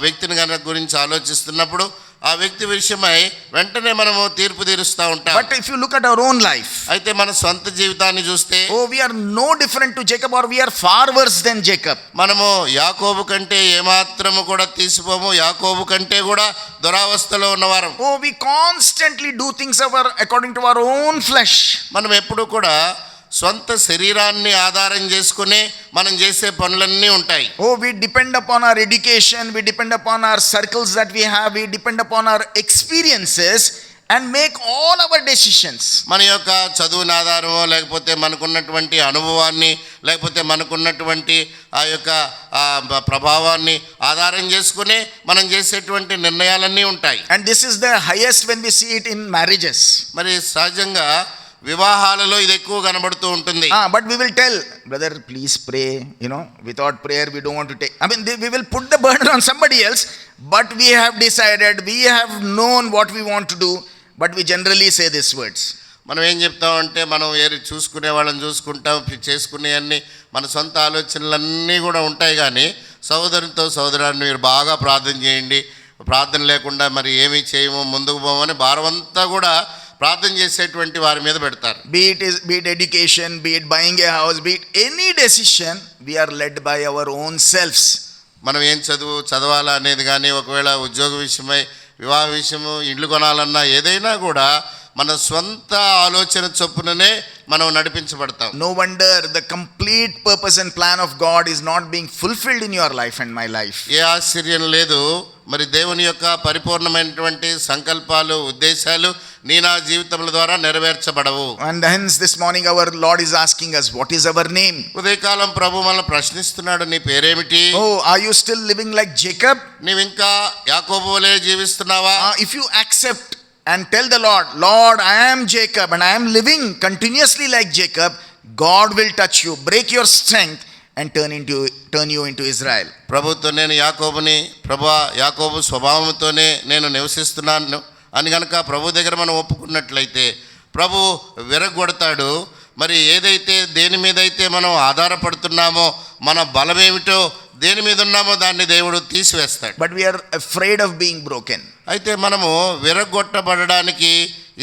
వ్యక్తిని కనుక గురించి ఆలోచిస్తున్నప్పుడు ఆ వ్యక్తి విషయమై వెంటనే మనము తీర్పు తీరుస్తూ ఉంటాం. But if you look at our own life, అయితే మన సొంత జీవితాన్ని చూస్తే we are no different to Jacob, or we are far worse than Jacob. మనము యాకోబు కంటే ఏమాత్రము కూడా తీసిపోము, యాకోబు కంటే కూడా దురావస్థలో ఉన్నవారం. We constantly do things according to our own flesh. మనం ఎప్పుడు కూడా సొంత శరీరాన్ని ఆధారం చేసుకుని మనం చేసే పనులన్నీ ఉంటాయి. We depend upon our education, we depend upon our circles that we have, we depend upon our experiences and make all our decisions. మన యొక్క చదువుని ఆధారమో లేకపోతే మనకున్నటువంటి అనుభవాన్ని లేకపోతే మనకున్నటువంటి ఆ యొక్క ప్రభావాన్ని ఆధారం చేసుకుని మనం చేసేటువంటి నిర్ణయాలన్నీ ఉంటాయి. And this is the highest when we see it in marriages. మరి సహజంగా వివాహాలలో ఇది ఎక్కువ కనబడుతూ ఉంటుంది. But we will tell, brother, please pray. Without prayer we don't want to take. We will put the burden on somebody else, but we have decided, we have known what we want to do, but we generally say these words. మనం ఏం చెప్తామంటే మనం చూసుకునే వాళ్ళని చూసుకుంటాం, చేసుకునే అన్ని మన సొంత ఆలోచనలన్నీ కూడా ఉంటాయి. కానీ సహోదరుని మీరు బాగా ప్రార్థన చేయండి, ప్రార్థన లేకుండా మరి ఏమీ చేయము, ముందుకు పోమని భారమంతా కూడా ప్రార్థన చేసేటువంటి వారి మీద పెడతారు. Be it education, be it buying a house, be it any decision, we are led by our own selves. మనం ఏం చదవాలా అనేది కానీ, ఒకవేళ ఉద్యోగ విషయమై, వివాహ విషయము, ఇల్లు కొనాలన్నా ఏదైనా కూడా మన స్వంత ఆలోచన చొప్పుననే మనం నడిపించబడతాం. No wonder the complete purpose and plan of God is not being fulfilled in your life and my life. ఏ ఆశ్చర్యం లేదు, మరి దేవుని యొక్క పరిపూర్ణమైనటువంటి సంకల్పాలు, ఉద్దేశాలు నా జీవితముల ద్వారా నెరవేర్చబడవు. And hence this morning our Lord is asking us, what is our name? ఉదయకాలం ప్రభు మనల్ని ప్రశ్నిస్తున్నాడు, నీ పేరేమిటి? Are you still living like Jacob? నీవు ఇంకా యాకోబు వలె జీవిస్తున్నావా? If you accept and tell the Lord, I am Jacob and I am living continuously like Jacob, God will touch you, break your strength and turn you into Israel. ప్రభుతో నేను యాకోబుని, ప్రభువా యాకోబు స్వభావంతోనే నేను నివసిస్తున్నాను అని కనుక ప్రభు దగ్గర మనం ఒప్పుకున్నట్లయితే ప్రభు విరగొడతాడు. మరి ఏదైతే దేని మీద అయితే మనం ఆధారపడుతున్నామో, మన బలమేమిటో, దేని మీద ఉన్నామో దాన్ని దేవుడు తీసివేస్తాడు. But we are afraid of being broken. అయితే మనము విరగొట్టబడడానికి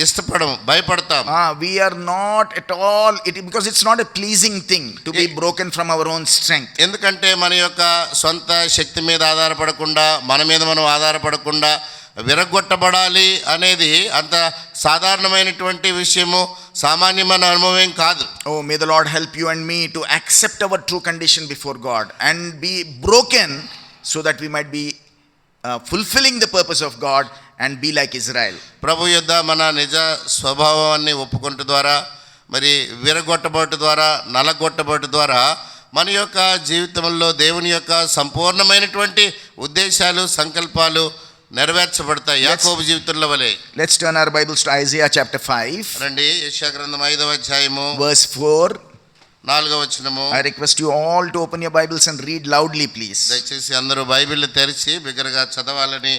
ఇష్టపడము, భయపడతాం. We are not at all because it's not a pleasing thing to be broken from our own strength. ఎందుకంటే మన యొక్క సొంత శక్తి మీద ఆధారపడకుండా, మన మీద మనం ఆధారపడకుండా విరగొట్టబడాలి అనేది అంత సాధారణమైనటువంటి విషయము, సామాన్యమైన అనుభవం కాదు. May the Lord help you and me to accept our true condition before God and be broken so that we might be fulfilling the purpose of God and be like Israel. ప్రభు యొద్ద మన నిజ స్వభావాన్ని ఒప్పుకొనుట ద్వారా, మరి విరగొట్టబోట ద్వారా, నలగొట్టబోట ద్వారా మన యొక్క జీవితంలో దేవుని యొక్క సంపూర్ణమైనటువంటి ఉద్దేశాలు, సంకల్పాలు నెరవేర్చబడతాయి యాకోబు జీవితంలో వలె. Let's turn our Bibles to Isaiah chapter 5. రండి, యెషయా గ్రంథం 5వ అధ్యాయము verse 4. 4వ వచనము. I request you all to open your Bibles and read loudly, please. దయచేసి అందరూ బైబిల్ తెరిచి బిగ్గరగా చదవాలని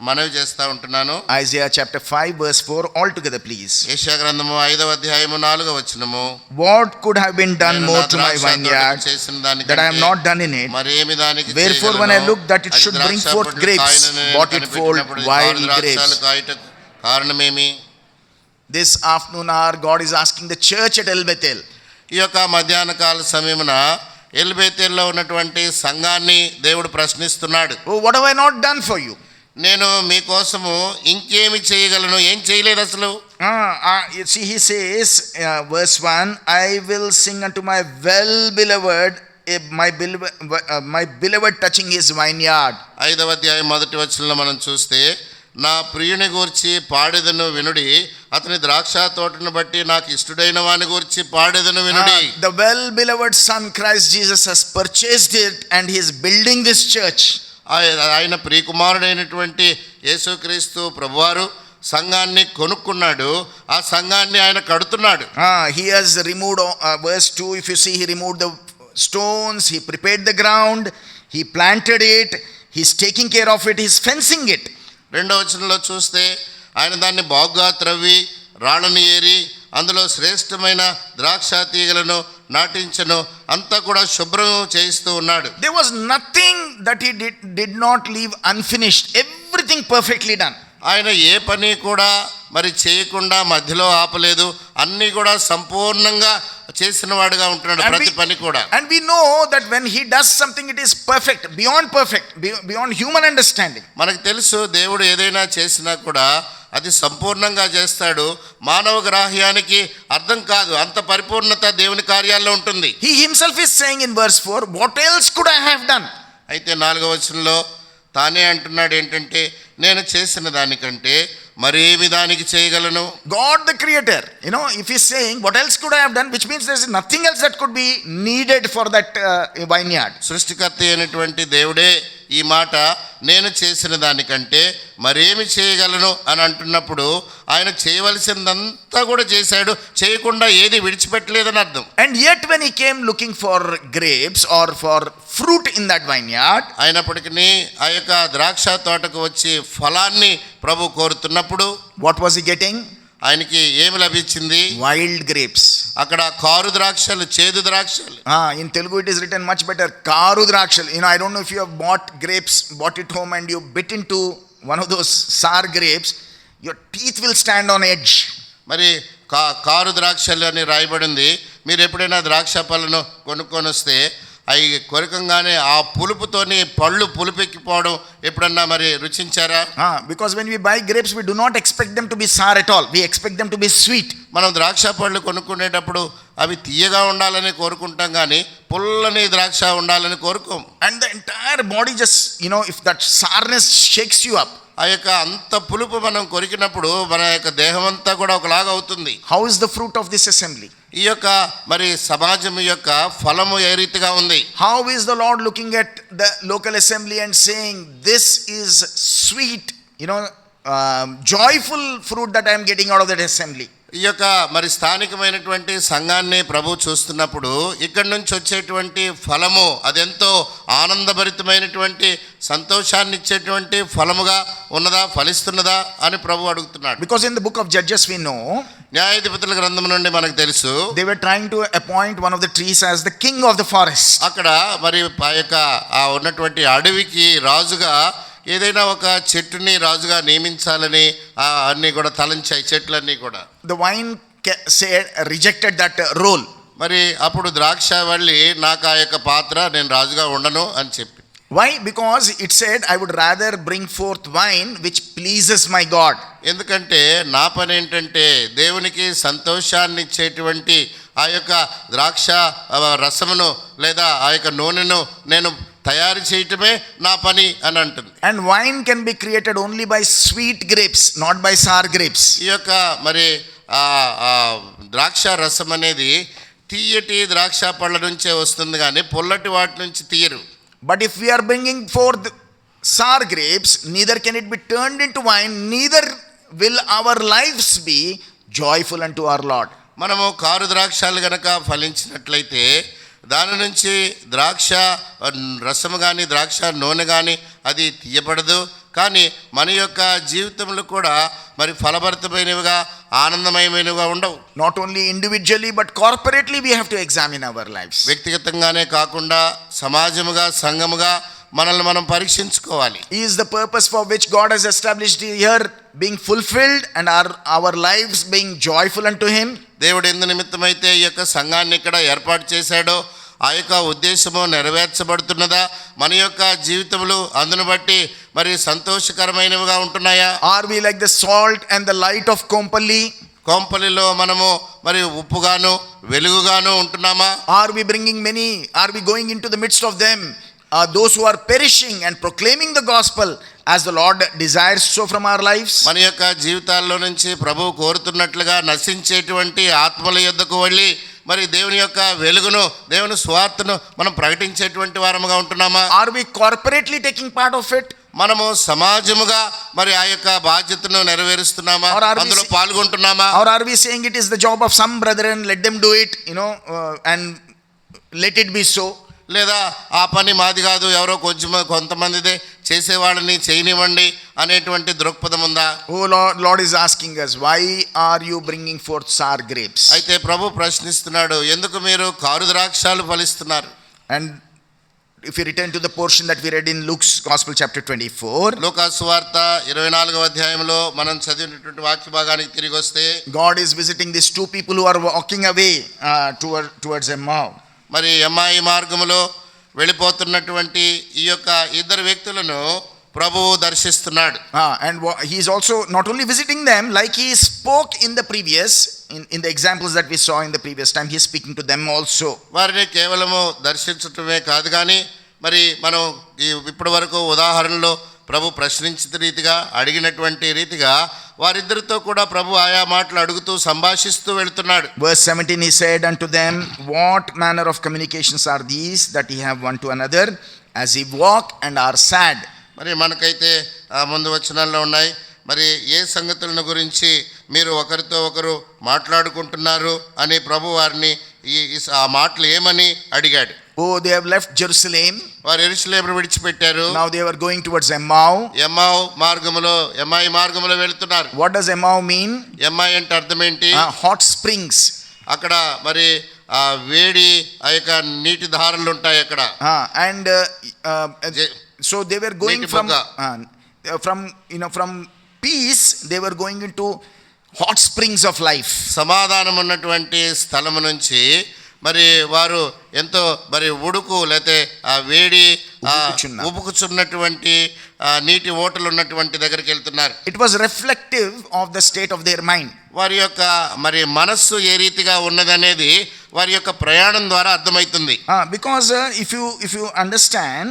మనవి చేస్తా ఉంటున్నాను. Isaiah chapter 5 verse 4 all together, please. యెషయా గ్రంథము 5వ అధ్యాయము 4వ వచనము. What could have been done నేను more నా to my ద్రాక్ష తోటకు vineyard చేసిన దానికంటే that I have not done in it? మరేమి దానికి Wherefore when I looked that it అది should bring ద్రాక్ష forth పండ్లు grapes, కాయనని నేను bought it forth కనిపెట్టినప్పుడు ఇది wild మారు ద్రాక్షాలు grapes. కాయుటకు కారణమేమి? This afternoon hour, God is asking the church at El Bethel. ఈ యొక్క మధ్యాహ్న కాల సమయమున ఎల్బేతేల్లో ఉన్నటువంటి సంఘాన్ని దేవుడు ప్రశ్నిస్తున్నాడు. Oh, what have I not done for you? నేను మీకోసము ఇంకేమి చేయగలను? ఏం చేయలేదు అసలు. You see, he says, verse 1, I will sing unto my well-beloved, my beloved touching his vineyard. 5వ అధ్యాయం 1వ వచనంలో మనం చూస్తే, నా ప్రియుని గూర్చి పాడెదను వినుడి, అతని ద్రాక్ష తోటను బట్టి నాకు ఇష్టడైన వాని గూర్చి పాడెదను వినుడి. The well-beloved Son Christ Jesus has purchased it and he is building this church. ఆయన ప్రియకుమారుడైనటువంటి యేసుక్రీస్తు ప్రభువారు సంఘాన్ని కొనుక్కున్నాడు, ఆ సంఘాన్ని ఆయన కడుతున్నాడు. He has removed, verse 2, if you see, he removed the stones, he prepared the ground, he planted it, he's taking care of it, he's fencing it. 2వ వచనంలో చూస్తే ఆయన దాన్ని బాగుగా త్రవ్వి రాళ్ళను ఏరి అందులో శ్రేష్టమైన ద్రాక్ష తీగలను నాటించను, అంతా కూడా శుభ్రం చేయిస్తూ ఉన్నాడు. There was nothing that he did not leave unfinished, everything perfectly done. ఆయన ఏ పని కూడా మరి చేయకుండా మధ్యలో ఆపలేదు, అన్నీ కూడా సంపూర్ణంగా చేసిన వాడుగా ఉంటున్నాడు ప్రతి పని కూడా. And we know that when he does something it is perfect, beyond human understanding. మనకు తెలుసు దేవుడు ఏదైనా చేసినా కూడా అది సంపూర్ణంగా చేస్తాడు, మానవ గ్రాహ్యానికి అర్థం కాదు, అంత పరిపూర్ణత దేవుని కార్యాల్లో ఉంటుంది. He himself is saying in verse 4, what else could I have done? అయితే 4వ వచనంలో తానే అంటున్నాడు ఏంటంటే, నేను చేసిన దానికంటే మరేమి దానికి చేయగలను? God the creator, if he's saying what else could I have done, which means there's nothing else that could be needed for that vineyard. సృష్టికర్త అయినటువంటి దేవుడే ఈ మాట నేను చేసిన దానికంటే మరేమి చేయగలను అని అంటున్నప్పుడు ఆయన చేయవలసిందంతా కూడా చేశాడు, చేయకుండా ఏది విడిచిపెట్టలేదని అర్థం. And yet when he came looking for grapes or for fruit in that vineyard, అయినప్పటికీ ఆ యొక్క ద్రాక్ష తోటకు వచ్చి ఫలాన్ని ప్రభు కోరుతున్నప్పుడు what was he getting? ఆయనకి ఏమి లభించింది? Wild grapes. అక్కడ కారు ద్రాక్షలు, చేదు ద్రాక్షలు. In Telugu it is written much better, karu drakshal. I don't know if you have bought it home and you bit into one of those sour grapes, your teeth will stand on edge. మరి car ద్రాక్షలు అని రాయబడింది. మీరు ఎప్పుడైనా ద్రాక్ష పళ్ళను కొనుక్కొని వస్తే అవి కొరకంగానే ఆ పులుపుతోని పళ్ళు పులుపెక్కిపోవడం ఎప్పుడన్నా మరి రుచించారా? Because when we buy grapes we do not expect them to be sour at all, we expect them to be sweet. మనం ద్రాక్ష పళ్ళు కొనుక్కునేటప్పుడు అవి తీయగా ఉండాలని కోరుకుంటాం కానీ పుల్లని ద్రాక్ష ఉండాలని కోరుకోం. And the entire body just, if that sourness shakes you up. ఆ యొక్క అంత పులుపు మనం కొరికినప్పుడు మన యొక్క దేహం అంతా కూడా ఒకలాగా అవుతుంది. How is the fruit of this assembly? ఈ యొక్క మరి సమాజం యొక్క ఫలము ఏ రీతిగా ఉంది? How is the Lord looking at the local assembly and saying, this is sweet, joyful fruit that I am getting out of that assembly? ఈ యొక్క మరి స్థానికమైనటువంటి సంఘాన్ని ప్రభు చూస్తున్నప్పుడు ఇక్కడి నుంచి వచ్చేటువంటి ఫలము అదెంతో ఆనందభరితమైనటువంటి సంతోషాన్ని ఇచ్చేటువంటి ఫలముగా ఉన్నదా, ఫలిస్తున్నదా అని ప్రభు అడుగుతున్నాడు. Because in the book of Judges we know, న్యాయాధిపతుల గ్రంథం నుండి మనకు తెలుసు, they were trying to appoint one of the trees as the king of the forest. అక్కడ మరి ఆ యొక్క ఆ ఉన్నటువంటి అడవికి రాజుగా ఏదైనా ఒక చెట్టుని రాజుగా నియమించాలని అన్నీ కూడా తలంచాయి, చెట్లన్నీ కూడా. The wine said rejected that role. మరి అప్పుడు ద్రాక్షావళి నాకు ఆ యొక్క పాత్ర, నేను రాజుగా ఉండను అని చెప్పి. Why? Because it said, I would rather bring forth wine which pleases my God. ఎందుకంటే నా పని ఏంటంటే దేవునికి సంతోషాన్ని ఇచ్చేటువంటి ఆ యొక్క ద్రాక్ష రసమును లేదా ఆ యొక్క నూనెను నేను తయారు చేయటమే నా పని అని అంటుంది. And wine can be created only by sweet grapes, not by sour grapes. ఈ యొక్క మరి ద్రాక్ష రసం అనేది తీయటి ద్రాక్ష పళ్ళ నుంచే వస్తుంది కానీ పొల్లటి వాటి నుంచి తీయరు. But if we are bringing forth sour grapes, neither can it be turned into wine, neither will our lives be joyful unto our Lord. మనము కారు ద్రాక్షాలు గనక ఫలించినట్లయితే దాని నుంచి ద్రాక్ష రసము కానీ ద్రాక్ష నూనె కానీ అది తీయబడదు. కానీ మన యొక్క జీవితంలో కూడా మరి ఫలభరితమైనవిగా ఆనందమయమైనవిగా ఉండవు. Not only individually but corporately we have to examine our lives. వ్యక్తిగతంగానే కాకుండా సమాజముగా సంఘముగా మనల్ని మనం పరీక్షించుకోవాలి. Is the purpose for which God has established here being fulfilled and our lives being joyful unto him? దేవుడు ఎందు నిమిత్తమైతే ఈ యొక్క సంఘాన్ని ఇక్కడ ఏర్పాటు చేశాడో ఆ యొక్క ఉద్దేశము నెరవేర్చబడుతున్నదా? మన యొక్క జీవితములు అందును బట్టి మరి సంతోషకరమైనవిగా ఉంటున్నాయా? Are we like the salt and the light of Kompally? కొంపలిలో మనము మరి ఉప్పుగాను వెలుగుగాను ఉంటున్నామా? Are we bringing many? Are we going into the midst of them? Those who are perishing and proclaiming the gospel as the Lord desires so from our lives? మన యొక్క జీవితాల్లో నుంచి ప్రభువు కోరుతున్నట్లుగా నశించేటువంటి ఆత్మల యొద్దకు వెళ్ళి మరి దేవుని యొక్క వెలుగును దేవుని స్వార్థను మనం ప్రకటించేటువంటి వారముగా ఉంటున్నామా? Are we corporately taking part of it? మనము సమాజముగా మరి ఆ యొక్క బాధ్యతను నెరవేరుస్తున్నామా? అందులో పాల్గొంటున్నామా? Or are we saying it is the job of some brethren, let them do it, and let it be so? లేదా ఆ పని మాది కాదు, ఎవరో కొంతమందిదే, చేసేవాళ్ళని చేయనివ్వండి అనేటువంటి దృక్పథం ఉందా? Oh Lord is asking us, why are you bringing forth sour grapes? అయితే ప్రభు ప్రశ్నిస్తున్నాడు, ఎందుకు మీరు కారు ద్రాక్షాలు ఫలిస్తున్నారు? And if you return to the portion that we read in Luke's Gospel chapter 24, లూకా సువార్త 24వ అధ్యాయంలో మనం చదివినటువంటి వాక్య భాగానికి తిరిగి వస్తే, God is visiting these two people who are walking away towards Emmaus. మరి ఎమ్మాయి మార్గములో వెళ్ళిపోతున్నటువంటి ఈ యొక్క ఇద్దరు వ్యక్తులను ప్రభువు దర్శిస్తున్నాడు. And he is also not only visiting them, like he spoke in the previous, in the examples that we saw in the previous time, he is speaking to them also. వారిని కేవలము దర్శించటమే కాదు కానీ మరి మనం ఇప్పటి వరకు ఉదాహరణలో ప్రభు ప్రశ్నించిన రీతిగా అడిగినటువంటి రీతిగా వారిద్దరితో కూడా ప్రభు ఆయా మాటలు అడుగుతూ సంభాషిస్తూ వెళ్తున్నాడు. Verse 17, he said unto them, what manner of communications are these that ye have one to another as ye walk and are sad? మరి మనకైతే ముందు వచనాల్లో ఉన్నాయి, మరి ఏ సంగతులను గురించి మీరు ఒకరితో ఒకరు మాట్లాడుకుంటున్నారు అని ప్రభు వారిని ఆ మాటలు ఏమని అడిగాడు. Oh, they have left Jerusalem. వారు యెరూషలేమును విడిచిపెట్టారు. Now they were going towards Emmaus. ఎమ్మాయి మార్గములో వెళ్తున్నారు. What does Emmaus mean? ఎమ్మాయి అంటే అర్థం ఏంటి? Hot springs. అక్కడ మరి వేడి ఆ యొక్క నీటి ధారలు ఉంటాయి అక్కడ. And so they were going from peace, they were going into hot springs of life. సమాధానం ఉన్నటువంటి స్థలము నుంచి మరి వారు ఎంతో మరి ఉడుకు లేతే ఆ వేడి ఉబుకుచున్నటువంటి నీటి ఓటలు ఉన్నటువంటి దగ్గరికి వెళ్తున్నారు. It was reflective of the state of their mind. వారి యొక్క మరి మనస్సు ఏ రీతిగా ఉన్నదనేది వారి యొక్క ప్రయాణం ద్వారా అర్థమవుతుంది. Because if you understand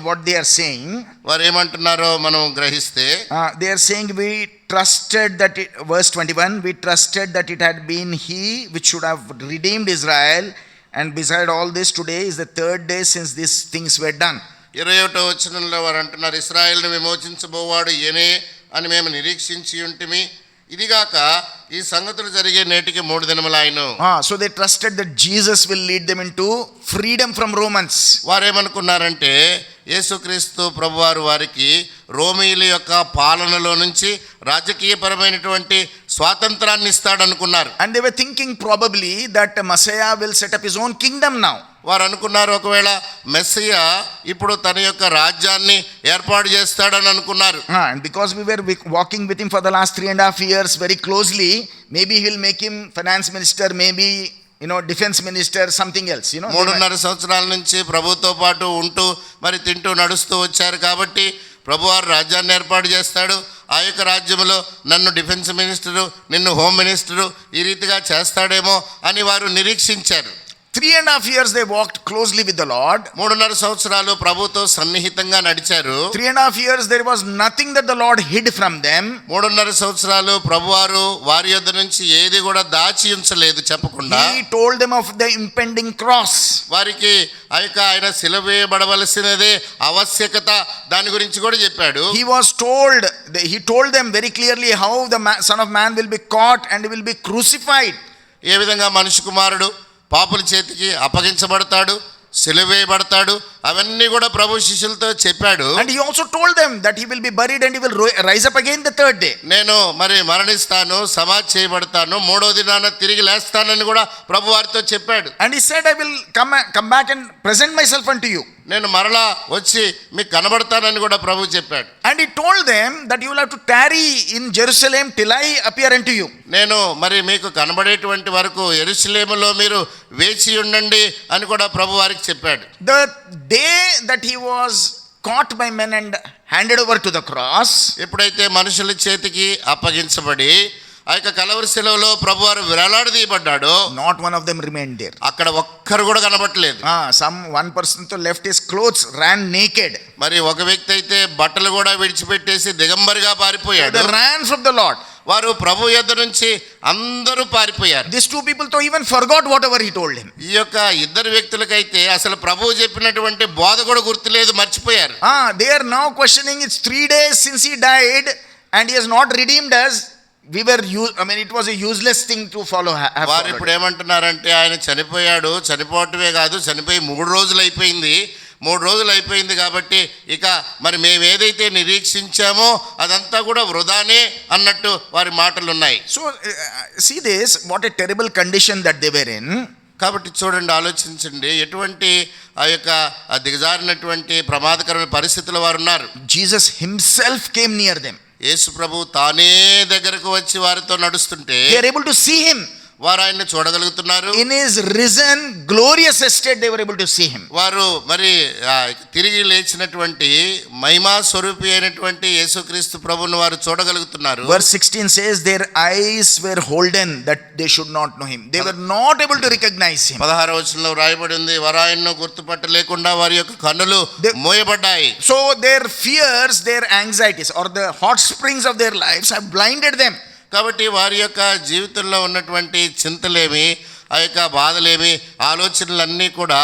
what they are saying, వారు ఏమంటున్నారో మనం గ్రహిస్తే, they are saying we trusted that verse 21, we trusted that it had been he which should have redeemed Israel, and beside all this today is the third day since these things were done. 21వ వచనంలో వారు అంటున్నారు, ఇశ్రాయేలును విమోచించబోవాడు ఈయనే అని మేము నిరీక్షించి ఉంటిమి, ఇదిగాక ఈ సంగతులు జరిగే నేటికి 3 దినములాయను. So they trusted that Jesus will lead them into freedom from Romans. వారేమనుకున్నారంటే యేసుక్రీస్తు ప్రభువారు వారికి రోమీయుల యొక్క పాలనలో నుంచి రాజకీయపరమైనటువంటి స్వాతంత్రాన్ని ఇస్తాడనుకున్నారు. And they were thinking probably that Messiah will set up his own kingdom now. వారు అనుకున్నారు ఒకవేళ మెస్సియా ఇప్పుడు తన యొక్క రాజ్యాన్ని ఏర్పాటు చేస్తాడని అనుకున్నారు. And because we were walking with him for the last 3.5 years very closely, maybe he will make him finance minister, maybe defense minister, something else. 3.5 సంవత్సరాల నుంచి ప్రభుతో పాటు ఉంటూ మరి తింటూ నడుస్తూ వచ్చారు కాబట్టి ప్రభువారు రాజ్యాన్ని ఏర్పాటు చేస్తాడు, ఆ యొక్క రాజ్యంలో నన్ను డిఫెన్స్ మినిస్టరు, నిన్ను హోమ్ మినిస్టరు ఈ రీతిగా చేస్తాడేమో అని వారు నిరీక్షించారు. 3.5 years they walked closely with the Lord. 3.5 సంవత్సరాలు ప్రభుతో సన్నిహితంగా నడిచారు. 3.5 years there was nothing that the Lord hid from them. 3.5 సంవత్సరాలు ప్రభువారు వారి యొద్ద నుంచి ఏది కూడా దాచి ఉంచలేదు చెప్పకుండా. He told them of the impending cross. వారికి ఆ యొక్క ఆయన సిలువ వేయబడవలసినదే ఆవశ్యకత దాని గురించి కూడా చెప్పాడు. He told them very clearly how the Son of Man will be caught and will be crucified. ఏ విధంగా మనిషి కుమారుడు పాపుల చేతికి అప్పగించబడతాడు, సిలువేయబడతాడు, అవన్నీ కూడా ప్రభు శిష్యులతో చెప్పాడు. And he also told them that he will be buried and he will rise up again the third day. నేను మరి మరణిస్తాను, సమాధి చేయబడతాను, మూడో దినాన తిరిగి లేస్తానని కూడా ప్రభు వారితో చెప్పాడు. And he said, I will come back and present myself unto you. నేను మరలా వచ్చి మీకు కనబడతానని కూడా ప్రభు చెప్పాడు. And he told them that you will have to tarry in Jerusalem till I appear unto you. నేను మరి మీకు కనబడేటువంటి వరకు యెరూషలేములో మీరు వేచి ఉండండి అని కూడా ప్రభు వారికి చెప్పాడు. The day that he was caught by men and handed over to the cross, ఎప్పుడైతే మనుషుల చేతికి అప్పగించబడి ఆ యొక్క కలవరి శిలువలో ప్రభు వారు వేలాడదీయబడ్డాడో, not one of them remained there. అక్కడ ఒక్కరు కూడా కనబడలేదు. One person to left his clothes, ran naked. మరి ఒక వ్యక్తి అయితే బట్టలు కూడా విడిచిపెట్టేసి దిగంబరిగా పారిపోయాడు. They ran from the Lord. వారు ప్రభు యొద్ద నుంచి అందరూ పారిపోయారు. These two people though even forgot whatever he told him. ఈ యొక్క ఇద్దరు వ్యక్తులకైతే అసలు ప్రభువు చెప్పినటువంటి బోధ కూడా గుర్తులేదు, మర్చిపోయారు. They are now questioning, it's 3 days since he died and he has not redeemed us. It was a useless thing to follow. వారు ఇప్పుడు ఏమంటున్నారంటే ఆయన చనిపోయాడు, చనిపోవటమే కాదు చనిపోయి 3 రోజులు అయిపోయింది, 3 రోజులు అయిపోయింది కాబట్టి ఇక మరి మేము ఏదైతే నిరీక్షించామో అదంతా కూడా వృధానే అన్నట్టు వారి మాటలు ఉన్నాయి. So see this, what a terrible condition that they were in. కాబట్టి చూడండి, ఆలోచించండి, ఎటువంటి ఆ యొక్క దిగజారినటువంటి ప్రమాదకరమైన పరిస్థితుల్లో వారు ఉన్నారు. Jesus himself came near them. యేసు ప్రభు తానే దగ్గరకు వచ్చి వారితో నడుస్తుంటే they are able to see him. వారు ఆయన్ని చూడగలుగుతున్నారు. In his risen glorious estate they were able to see him. వారు మరి తిరిగి లేచినటువంటి మహిమా స్వరూపి అయినటువంటి యేసుక్రీస్తు ప్రభువును వారు చూడగలుగుతున్నారు. Verse 16 says their eyes were holden that they should not know him. They were not able to recognize him. 16వ వచనంలో రాయబడి ఉంది, వారు ఆయన్ను గుర్తుపట్టలేకుండా వారి యొక్క కన్నులు మోయబడ్డాయి. So their fears, their anxieties or the hot springs of their lives have blinded them. కాబట్టి వారి యొక్క జీవితంలో ఉన్నటువంటి చింతలేమి, ఆ యొక్క బాధలేమి, ఆలోచనలన్నీ కూడా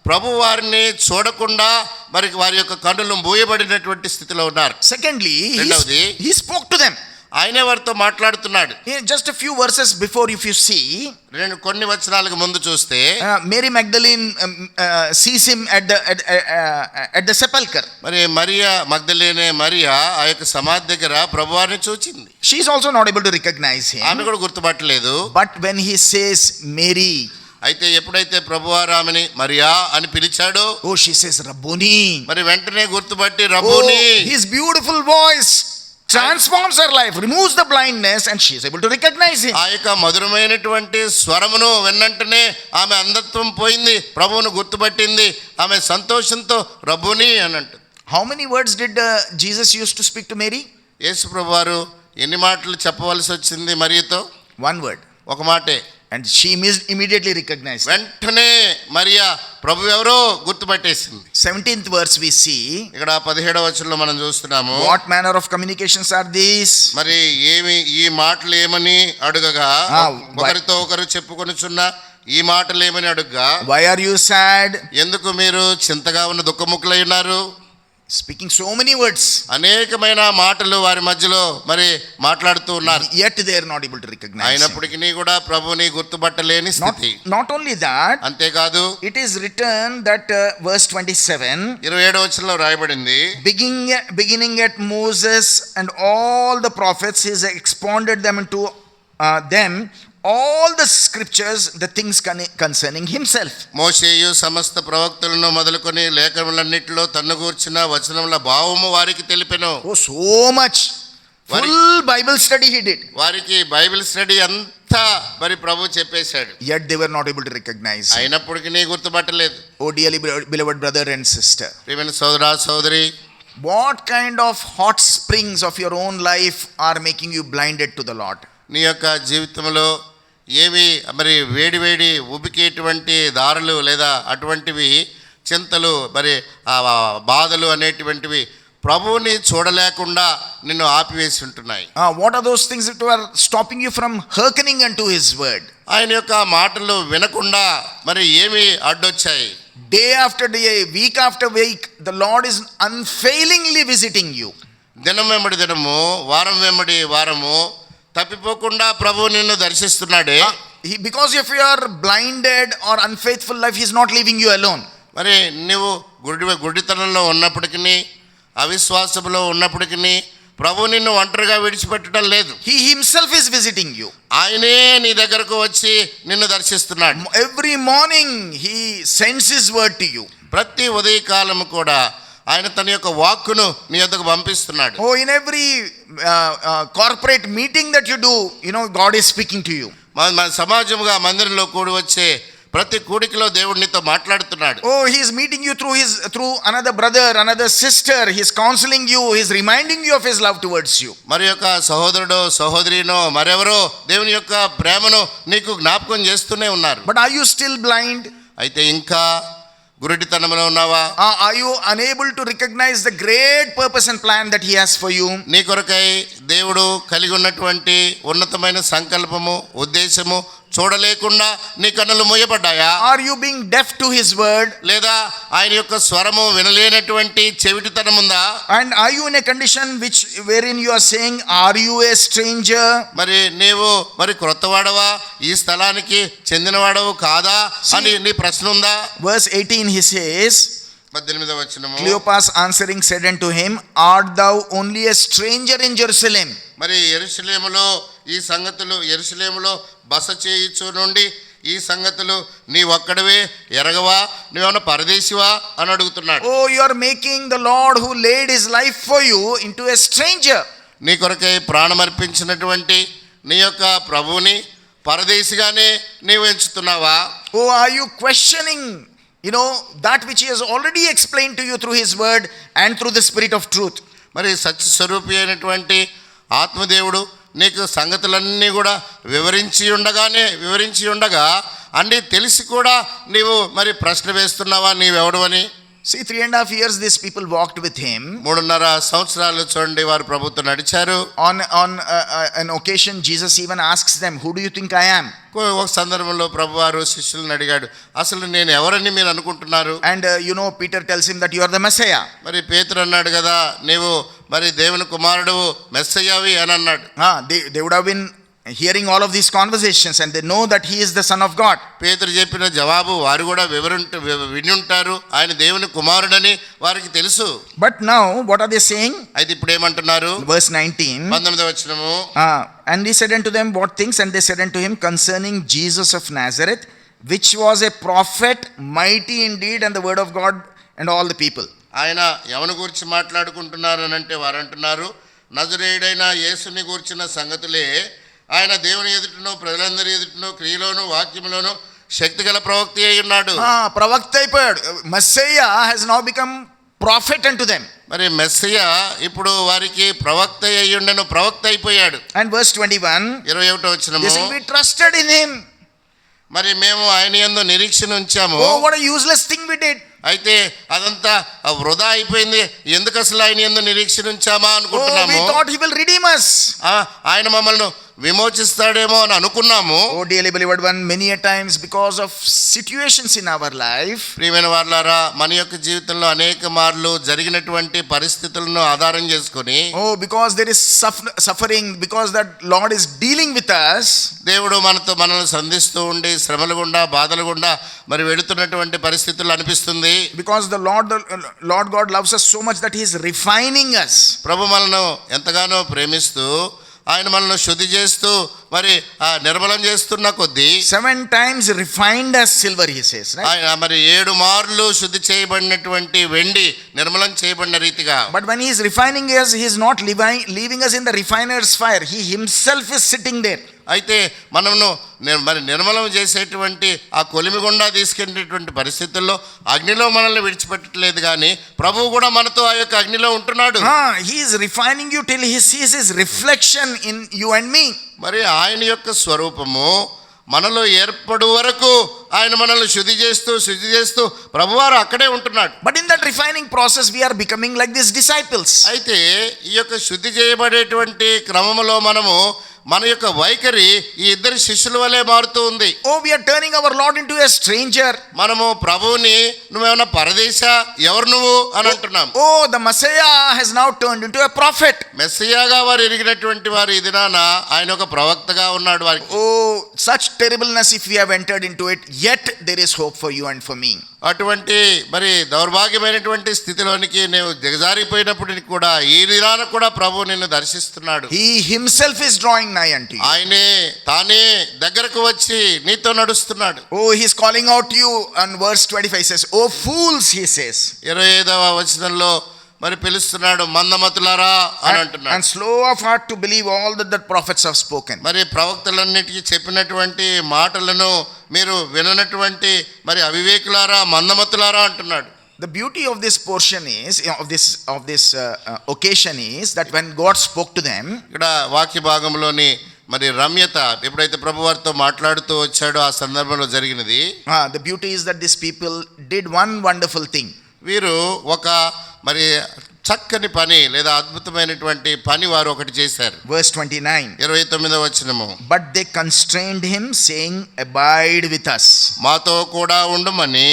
ప్రభు వారిని చూడకుండా మరి వారి యొక్క కన్నులు మూయబడినటువంటి స్థితిలో ఉన్నారు. Secondly, రెండవది, he spoke to them. ఆయనే వారితో మాట్లాడుతున్నాడు. Just a few verses before, if you see, కొన్ని వచనాలకు ముందు చూస్తే Mary Magdalene sees him at the sepulcher. మరి మరియా మగ్దలేనే మరియా ఆ యొక్క సమాధి దగ్గర ప్రభువారిని చూచింది. She is also not able to recognize him. ఆమె కూడా గుర్తుపట్టలేదు. But when he says Mary, అయితే ఎప్పుడైతే ప్రభువారు ఆమెని మరియా అని పిలిచాడో, she says Rabboni. మరి వెంటనే గుర్తుపట్టి రబ్బోని. His beautiful voice transforms her life, removes the blindness, and she is able to recognize him. ఆ యొక్క మధురమైనటువంటి స్వరమును విన్నంటనే ఆమె అంధత్వం పోయింది, ప్రభువును గుర్తుపట్టింది, ఆమె సంతోషంతో రబ్బోని అని అంటుంది. How many words did Jesus used to speak to Mary? యేసు ప్రభువారు ఎన్ని మాటలు చెప్పవలసి వచ్చింది మరియతో? One word. ఒక మాటే. And she immediately recognized him. వెంటనే మరియా ప్రభు ఎవరో గుర్తుపట్టేసింది. 17th verse we see. ఇక్కడ 17వ వచనంలో మనం చూస్తున్నాము, what manner of communications are these? మరి ఏమి ఈ మాటలు ఏమని అడుగగా, ఒకరితో ఒకరు చెప్పుకొనుచున్న ఈ మాటలు ఏమని అడుగగా, why are you sad? ఎందుకు మీరు చింతగా ఉన్న దుఃఖముఖులై ఉన్నారు? Speaking so many words. అనేకమైన మాటలు వారి మధ్యలో మరి మాట్లాడుతూ ఉన్నారు. Yet they are not able to recognize him. అయినప్పటికీ కూడా ప్రభుని గుర్తుపట్టలేని స్థితి. Not only that, అంతేకాదు, it is written that verse 27, 27వ వచనంలో రాయబడింది, beginning at Moses and all the prophets, he has expounded them into them all the scriptures, the things concerning himself. మోషేయు సమస్త ప్రవక్తలను మొదలుకొని లేఖనములన్నిటిలో తన్ను గూర్చిన వచనముల భావము వారికి తెలిపెను. So much full Bible study he did. వారికి బైబిల్ స్టడీ అంతా మరి ప్రభు చెప్పేశాడు. Yet they were not able to recognize him. అయినప్పటికీ గుర్తుపట్టలేదు. Oh dearly beloved brother and sister, ప్రియమైన సోదరా సోదరి, what kind of hot springs of your own life are making you blinded to the Lord? నీ యొక్క జీవితంలో ఏవి మరి వేడి వేడి ఉబికేటువంటి దారులు లేదా అటువంటివి చింతలు మరి బాధలు అనేటువంటివి ప్రభువుని చూడలేకుండా నిన్ను ఆపివేసి ఉంటున్నాయి? What are those things that are stopping you from hearkening unto his word? ఆయన యొక్క మాటలు వినకుండా మరి ఏమి అడ్డొచ్చాయి? Day after day, week after week, the Lord is unfailingly visiting you. దినం వెంబడి దినము, వారం వెంబడి వారము తప్పిపోకుండా ప్రభు నిన్ను దర్శిస్తున్నాడే. because if you are blinded or unfaithful life, he is not leaving you alone. మరి నువ్వు గుడ్డితనంలో ఉన్నప్పటికీ అవిశ్వాసంలో ఉన్నప్పటికీ ప్రభు నిన్ను ఒంటరిగా విడిచిపెట్టడం లేదు. He himself is visiting you. ఆయనే నీ దగ్గరకు వచ్చి నిన్ను దర్శిస్తున్నాడు. Every morning he sends his word to you. ప్రతి ఉదయకాలం కూడా ఆయన తన యొక్క వాక్కును నీ యొద్దకు పంపిస్తున్నాడు. Oh, in every corporate meeting that you do, God is speaking to you. మన సమాజముగా మందిరంలో కూడి వచ్చే ప్రతి కూడికలో దేవుడు నీతో మాట్లాడుతున్నాడు. Oh, he is meeting you through another brother, another sister. He is counseling you. He is reminding you of his love towards you. మరి యొక్క సహోదరుడో సహోదరినో మరెవరో దేవుని యొక్క ప్రేమను నీకు జ్ఞాపకం చేస్తూనే ఉన్నారు. But are you still blind? అయితే ఇంకా గురుడితనంలో ఉన్నావా? Are you unable to recognize the great purpose and plan that he has for you? నీ కొరకై దేవుడు కలిగి ఉన్నటువంటి ఉన్నతమైన సంకల్పము ఉద్దేశము చూడలేకుండా నీ కన్నులు మూయబడ్డాయా? Are you being deaf to his word? లేదా ఆయన యొక్క స్వరము వినలేనటువంటి చెవిటితనం ఉందా? And are you in a condition wherein you are saying, are you a stranger? మరి నీవు మరి క్రొత్తవాడవా, ఈ స్థలానికి చెందినవాడవు కాదా అని నీ ప్రశ్న ఉందా? Verse 18 he says, 18వ వచనము, Cleopas answering said unto him, art thou only a stranger in Jerusalem? మరి యెరూషలేములో ఈ సంగతులు యెరూషలేములో బస చేయుచు నుండి ఈ సంగతులు నీ ఒక్కడివే ఎరగవా, నువ్వేమన్నా పరదేశివా అని అడుగుతున్నాడు. Oh, you are making the Lord who laid his life for you into a stranger. నీ కొరకై ప్రాణమర్పించినటువంటి నీ యొక్క ప్రభువుని పరదేశిగానే నీవు ఎంచుతున్నావా? Oh, are you questioning that which he has already explained to you through his word and through the spirit of truth? మరి సత్య స్వరూపి అయినటువంటి ఆత్మదేవుడు నీకు సంగతులన్నీ కూడా వివరించి ఉండగా అన్నీ తెలిసి కూడా నీవు మరి ప్రశ్న వేస్తున్నావా నీవెవడు అని? See, 3.5 years these people walked with him. 3.5 సంవత్సరాలు చూడండి వారు ప్రభుతో నడిచారు. On an occasion Jesus even asks them, who do you think I am? ఒక సందర్భంలో ప్రభువారు శిష్యులను అడిగాడు, అసలు నేను ఎవరని మీరు అనుకుంటున్నారు? And Peter tells him that you are the Messiah. మరి పేతురు అన్నాడు కదా, నీవు మరి దేవుని కుమారుడు మెస్సయ్యావి అని అన్నాడు. They would have been hearing all of these conversations and they know that he is the son of God. పేతురు చెప్పిన జవాబు వారు కూడా విని ఉంటారు, ఆయన దేవుని కుమారుడని వారికి తెలుసు. But now what are they saying? అయితే ఇప్పుడు ఏమంటున్నారు? Verse 19. 19వ వచనము, and he said unto them, what things? And they said unto him concerning Jesus of Nazareth, which was a prophet, mighty indeed, and the word of God and all the people. ఆయన ఎవని గురించి మాట్లాడుకుంటున్నారు అని అంటే వారు అంటున్నారు, నజరేయుడైన యేసుని గురించిన సంగతులే, ఆయన దేవుని ఎదుటను ప్రజలందరి ఎదుటను క్రియలోను వాక్యములోను శక్తిగల ప్రవక్త అయి ఉన్నాడు. ప్రవక్త అయిపోయాడు. Messiah has now become prophet unto them. మరి మెస్సయ్య ఇప్పుడు వారికి ప్రవక్త అయి ఉండెను, ప్రవక్త అయిపోయాడు. And verse 21, 21వ వచనము, they say, we trusted in him. మరి మేము ఆయన యందు నిరీక్షణ ఉంచాము. Oh, what a useless thing we did. అయితే అదంతా వృధా అయిపోయింది, ఎందుకు అసలు ఆయన యందు నిరీక్షణ ఉంచామా అనుకుంటున్నాము. We thought he will redeem us. ఆయన మమ్మల్ని విమోచిస్తాడేమో అని అనుకున్నాము. Oh, dearly beloved one, many a times because of situations in our life, ప్రియమైన వారలారా, మన యొక్క జీవితంలో అనేక మార్లు జరిగినటువంటి పరిస్థితులను ఆధారం చేసుకొని, because there is suffering, because that Lord is dealing with us, దేవుడు మనల్ని సంధిస్తూ ఉండి శ్రమలు గుండా బాధలు గుండా మరి వెళుతున్నటువంటి పరిస్థితులు అనిపిస్తుంది. because the Lord God loves us so much that he is refining us. ప్రభు మనల్ని ఎంతగానో ప్రేమిస్తూ ఆయన మనల్ని శుద్ధి చేస్తూ మరి నిర్మలం చేస్తున్న కొద్దీ 7 times refined as silver, he says, right? ఆయన మరి 7 మార్లు శుద్ధి చేయబడినటువంటి వెండి నిర్మలం చేయబడిన రీతిగా. But when he is refining us, he is not leaving us in the refiner's fire. He himself is sitting there. అయితే మనము మరి నిర్మలం చేసేటువంటి ఆ కొలిమి గుండా తీసుకెళ్ళేటువంటి పరిస్థితుల్లో అగ్నిలో మనల్ని విడిచిపెట్టలేదు, కానీ ప్రభువు కూడా మనతో ఆ యొక్క అగ్నిలో ఉంటున్నాడు. He is refining you till he sees his reflection in you and me. మరి ఆయన యొక్క స్వరూపము మనలో ఏర్పడు వరకు ఆయన మనల్ని శుద్ధి చేస్తూ ప్రభువారు అక్కడే ఉంటున్నాడు. But in that refining process we are becoming like these disciples. అయితే ఈ యొక్క శుద్ధి చేయబడేటువంటి క్రమములో మనము మన యొక్క వైఖరి ఈ ఇద్దరు శిష్యుల వలె మారుతూ ఉంది. Oh, we are turning our Lord into a stranger. మనము ప్రభువుని నువ్వేమన్నా పరదేశ, ఎవరు నువ్వు అని అంటున్నాం. Oh, the Messiah has now turned into a prophet. మెస్సియాగా వారు ఎరిగినటువంటి వారు ఈ దినాన ఆయన ఒక ప్రవక్తగా ఉన్నాడు వారికి. Oh, such terribleness if we have entered into it, yet there is hope for you and for me. అటువంటి మరి దౌర్భాగ్యమైనటువంటి స్థితిలోనికి నేను దిగజారిపోయినప్పటికీ కూడా ఈ దినాన కూడా ప్రభు నిన్ను దర్శిస్తున్నాడు. He himself is drawing nigh unto you. ఆయనే తానే దగ్గరకు వచ్చి నీతో నడుస్తున్నాడు. Oh, he's calling out to you, and verse 25 says, "Oh fools," he says. 25వ వచనంలో మరి పిలుస్తున్నాడు, మందమతులారా అని అంటున్నాడు. And slow of heart to believe all that the prophets have spoken. మరి ప్రవక్తలన్నిటికీ చెప్పినటువంటి మాటలను మీరు విననటువంటి మరి అవివేకులారా, మందమతులారా అంటున్నాడు. The beauty of this portion is of this occasion is that when God spoke to them, ఇక్కడ వాక్య భాగంలోని మరి రమ్యత ఎప్పుడైతే ప్రభు వారితో మాట్లాడుతూ వచ్చాడో ఆ సందర్భంలో జరిగినది. the beauty is that these people did one wonderful thing. వీరు ఒక మరి చక్కని పని లేదా అద్భుతమైనటువంటి పని వారు ఒకటి చేశారు. Verse 29. 29వ వచనము. But they constrained him, saying, "Abide with us." మాతో కూడా ఉండమని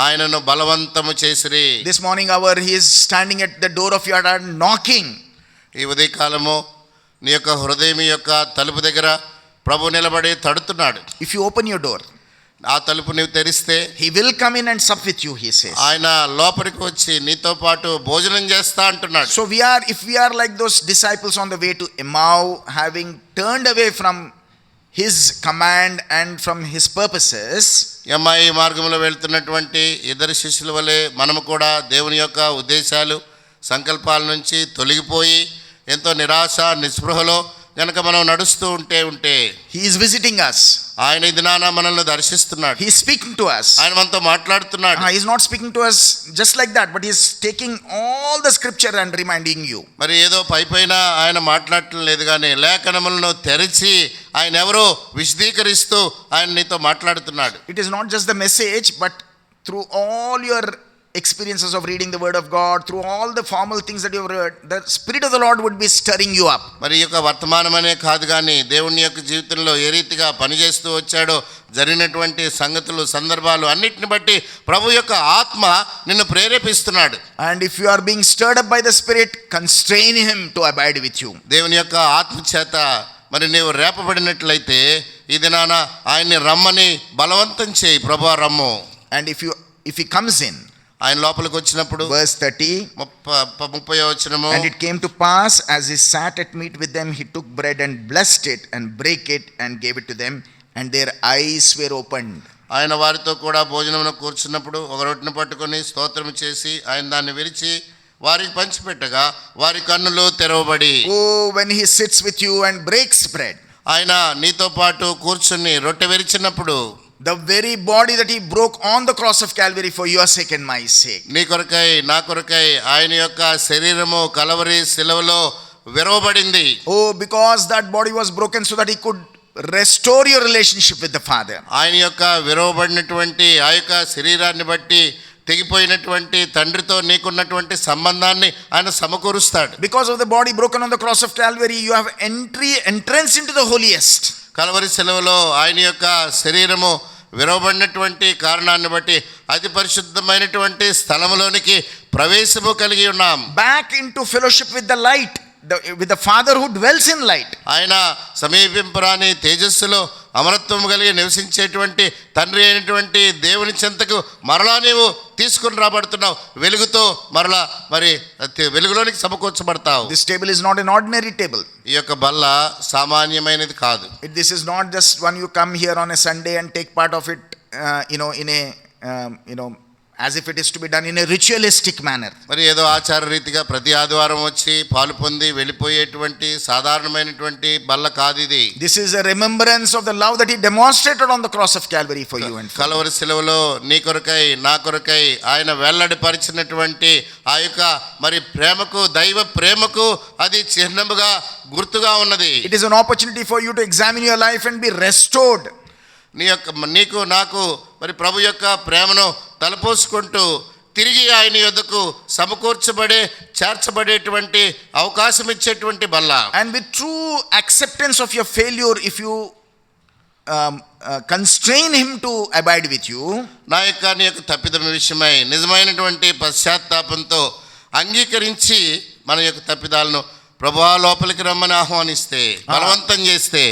ఆయనను బలవంతము చేసిరి. This morning hour he is standing at the door of your heart knocking. ఈ ఉదయకాలము నీ యొక్క హృదయం యొక్క తలుపు దగ్గర ప్రభు నిలబడి తడుతున్నాడు. If you open your door, ఆ తలుపు నీవు తెరిస్తే he will come in and sup with you, he says. ఆయన లోపలికి వచ్చి నీతో పాటు భోజనం చేస్తా అంటున్నాడు. So if we are like those disciples on the way to Emau, having turned away from his command and from his purposes, ఎమ్మాయి మార్గంలో వెళ్తున్నటువంటి ఇద్దరు శిష్యుల వలె మనము కూడా దేవుని యొక్క ఉద్దేశాలు, సంకల్పాల నుంచి తొలగిపోయి ఎంతో నిరాశ నిస్పృహలో గనక మనం నడుస్తూ ఉంటే he is visiting us. ఆయన ఈ దినాన మనల్ని దర్శిస్తున్నాడు. He is speaking to us. ఆయన మనతో మాట్లాడుతున్నాడు. He is not speaking to us just like that, but he is taking all the scripture and reminding you. మరి ఏదో పైపైన ఆయన మాట్లాడటం లేదు కానీ లేఖనములను తెరిచి ఆయన ఎవరో విశదీకరిస్తూ ఆయన నీతో మాట్లాడుతున్నాడు. It is not just the message, but through all your experiences of reading the word of God, through all the formal things that you have read, the Spirit of the Lord would be stirring you up. మరి ఈ యొక్క వర్తమానమనే కాదు కానీ దేవుని యొక్క జీవితంలో ఏ రీతిగా పనిచేస్తూ వచ్చాడో జరిగినటువంటి సంగతులు, సందర్భాలు అన్నిటిని బట్టి ప్రభు యొక్క ఆత్మ నిన్ను ప్రేరేపిస్తున్నాడు. And if you are being stirred up by the Spirit, constrain him to abide with you. దేవుని యొక్క ఆత్మ చేత మరి నీవు రేపబడినట్లయితే ఈ దినాన ఆయన్ని రమ్మని బలవంతం చేయి, ప్రభువా రమ్ము. And if he comes in, ఆయన లోపలికి వచ్చినప్పుడు verse 30, 30వ వచనము. and it came to pass as he sat at meat with them, he took bread and blessed it and brake it and gave it to them, and their eyes were opened. ఆయన వారితో కూడా భోజనమును కూర్చున్నప్పుడు ఒక రొట్టెను పట్టుకొని స్తోత్రం చేసి ఆయన దాన్ని విరిచి వారికి పంచిపెట్టగా వారి కన్నులు తెరవబడి. Oh, when he sits with you and breaks bread, ఆయన నీతో పాటు కూర్చుని రొట్టె విరిచినప్పుడు the very body that he broke on the cross of Calvary for your sake and my sake. నీ కొరకై నా కొరకై ఆయన యొక్క శరీరము కలవరి శిలువలో విరవబడింది. Oh, because that body was broken so that he could restore your relationship with the Father. ఆయన యొక్క విరవబడినటువంటి ఆ యొక్క శరీరాన్ని బట్టి తెగిపోయినటువంటి తండ్రితో నీకున్నటువంటి సంబంధాన్ని ఆయన సమకూరుస్తాడు. Because of the body broken on the cross of Calvary, you have entrance into the holiest. Calvary శిలువలో ఆయన యొక్క శరీరము విరవబడినటువంటి కారణాన్ని బట్టి అతి పరిశుద్ధమైనటువంటి స్థలములోనికి ప్రవేశము కలిగి ఉన్నాం. Back into fellowship with the light, with the Father who dwells in light. ఆయన సమీపింపరాని తేజస్సులో అమరత్వం కలిగి నివసించేటువంటి తండ్రి అయినటువంటి దేవుని చెంతకు మరలా నీవు తీసుకుని రాబడుతున్నావు. వెలుగుతో మరలా మరి వెలుగులోనికి సమకూర్చబడతావు. This table is not an ordinary table. ఈ యొక్క బల్ల సామాన్యమైనది కాదు. This is not just when you come here on a Sunday and take part of it, in a as if it is to be done in a ritualistic manner. మరి ఏదో ఆచార రీతిగా ప్రతి ఆదివారం వచ్చి పాలు పొంది వెళ్ళిపోయేటువంటి సాధారణమైనటువంటి బల్ల కాదు ఇది. This is a remembrance of the love that he demonstrated on the cross of Calvary for you and for me. Calvary శిలువలో నీ కొరకై నా కొరకై ఆయన వెల్లడిపరిచినటువంటి ఆ యొక్క మరి ప్రేమకు, దైవ ప్రేమకు అది చిహ్నముగా గుర్తుగా ఉన్నది. It is an opportunity for you to examine your life and be restored. నీకు నాకు మరి ప్రభు యొక్క ప్రేమను తలపోసుకుంటూ తిరిగి ఆయన యొద్దకు చేర్చబడేటువంటి అవకాశం ఇచ్చేటువంటి బల్ల. And with true acceptance of your failure, if you constrain him to abide with you, నీ యొక్క తప్పిదం విషయమై నిజమైనటువంటి పశ్చాత్తాపంతో అంగీకరించి మన యొక్క తప్పిదాలను ప్రభువా లోపలికి రమ్మని ఆహ్వానిస్తే, బలవంతం చేస్తే,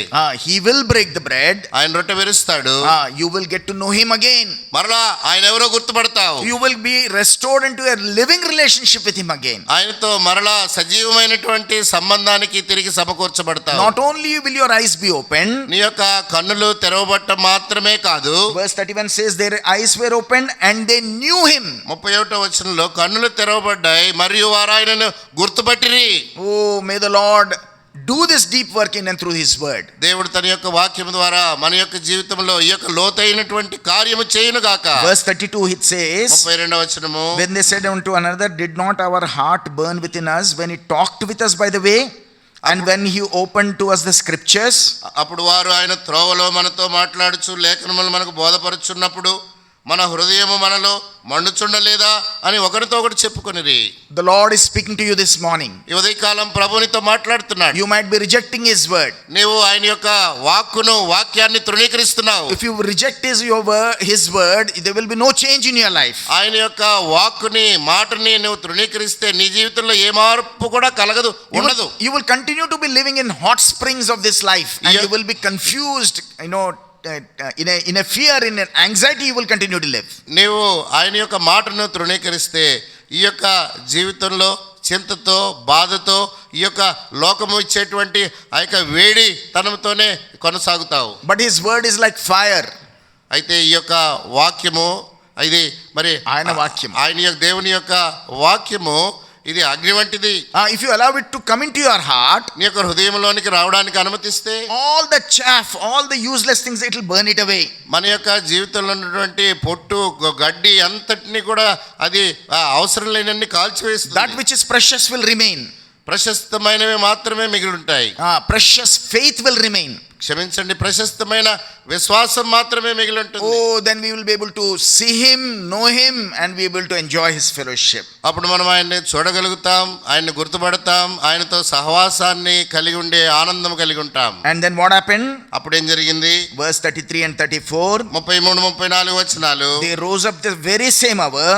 he will break the bread. ఆయన రొట్టె విరుస్తాడు. You will get to know him again. మరలా ఆయన ఎవరో గుర్తుపడతావు. You will be restored into a living relationship with him again. ఆయనతో మరలా సజీవమైనటువంటి సంబంధానికి తిరిగి సమకూర్చబడతావు. Not only will your eyes be opened, నీ యొక్క కన్నులు తెరవబడటం మాత్రమే కాదు. verse 31 says their eyes were opened and they knew him. 31వ వచనంలో కన్నులు తెరవబడ్డాయి మరియు వారు ఆయనను గుర్తుపట్టిరి. Oh, may the Lord do this deep work in and through his word. దేవుడు తన యొక్క వాక్యం ద్వారా మన యొక్క జీవితంలో ఈ యొక్క లోతైనటువంటి కార్యము చేయును గాక. Verse 32 it says, 32వ వచనము, when they said unto another, did not our heart burn within us when he talked with us by the way and when he opened to us the scriptures? అప్పుడు వారు ఆయన త్రోవలో మనతో మాట్లాడుచు లేఖనములు మనకు బోధపరుచున్నప్పుడు మన హృదయము మనలో మండుచుండలేదా అని ఒకరితో ఒకటి చెప్పుకొనిరి. The Lord is speaking to you this morning. ఈ ఉదయకాలం ప్రభునితో మాట్లాడుతున్నాడు. You might be rejecting his word. నీవు ఆయన యొక్క వాక్యాన్ని తృణీకరిస్తున్నావు. If you reject his word, there will be no change in your life. ఆయన యొక్క మాటని నువ్వు తృణీకరిస్తే నీ జీవితంలో ఏ మార్పు కూడా కలగదు, ఉండదు. You will continue to be living in hot springs of this life and you will be confused, in a fear, in an anxiety you will continue to live. నీవు ఆయన యొక్క మాటను తృణీకరిస్తే ఈ యొక్క జీవితంలో చింతతో బాధతో ఈ యొక్క లోకము ఇచ్చేటువంటి ఆ యొక్క వేడి తనంతోనే కొనసాగుతావు. But his word is like fire. అయితే ఈ యొక్క వాక్యము ఇది మరి ఆయన వాక్యం, ఆయన యొక్క దేవుని యొక్క వాక్యము ఇది అగ్ని వంటిది. If you allow it to come into your heart, నీ యొక్క హృదయంలోనికి రావడానికి అనుమతిస్తే all the chaff, all the useless things, it will burn it away. మన యొక్క జీవితంలో ఉన్నటువంటి పొట్టు గడ్డి అంతటిని కూడా అది అవసరం లేనన్ని కాల్చివేస్తుంది. That which is precious will remain. ప్రశస్తమైనవి మాత్రమే మిగిలి ఉంటాయి. Precious faith will remain. క్షమించండి, ప్రశస్తమైన విశ్వాసం మాత్రమే మిగిలి ఉంటుంది. Oh, then we will be able to see him, know him and be able to enjoy his fellowship. అప్పుడు మనం ఆయన్ని చూడగలుగుతాం, ఆయన్ని గుర్తుపడతాం, ఆయనతో సహవాసాన్ని కలిగి ఉండే ఆనందం కలిగి ఉంటాం. And then what happened? అప్పుడు ఏం జరిగింది? Verse 33 and 34, 33-34 వచనాలు. they rose up the very same hour.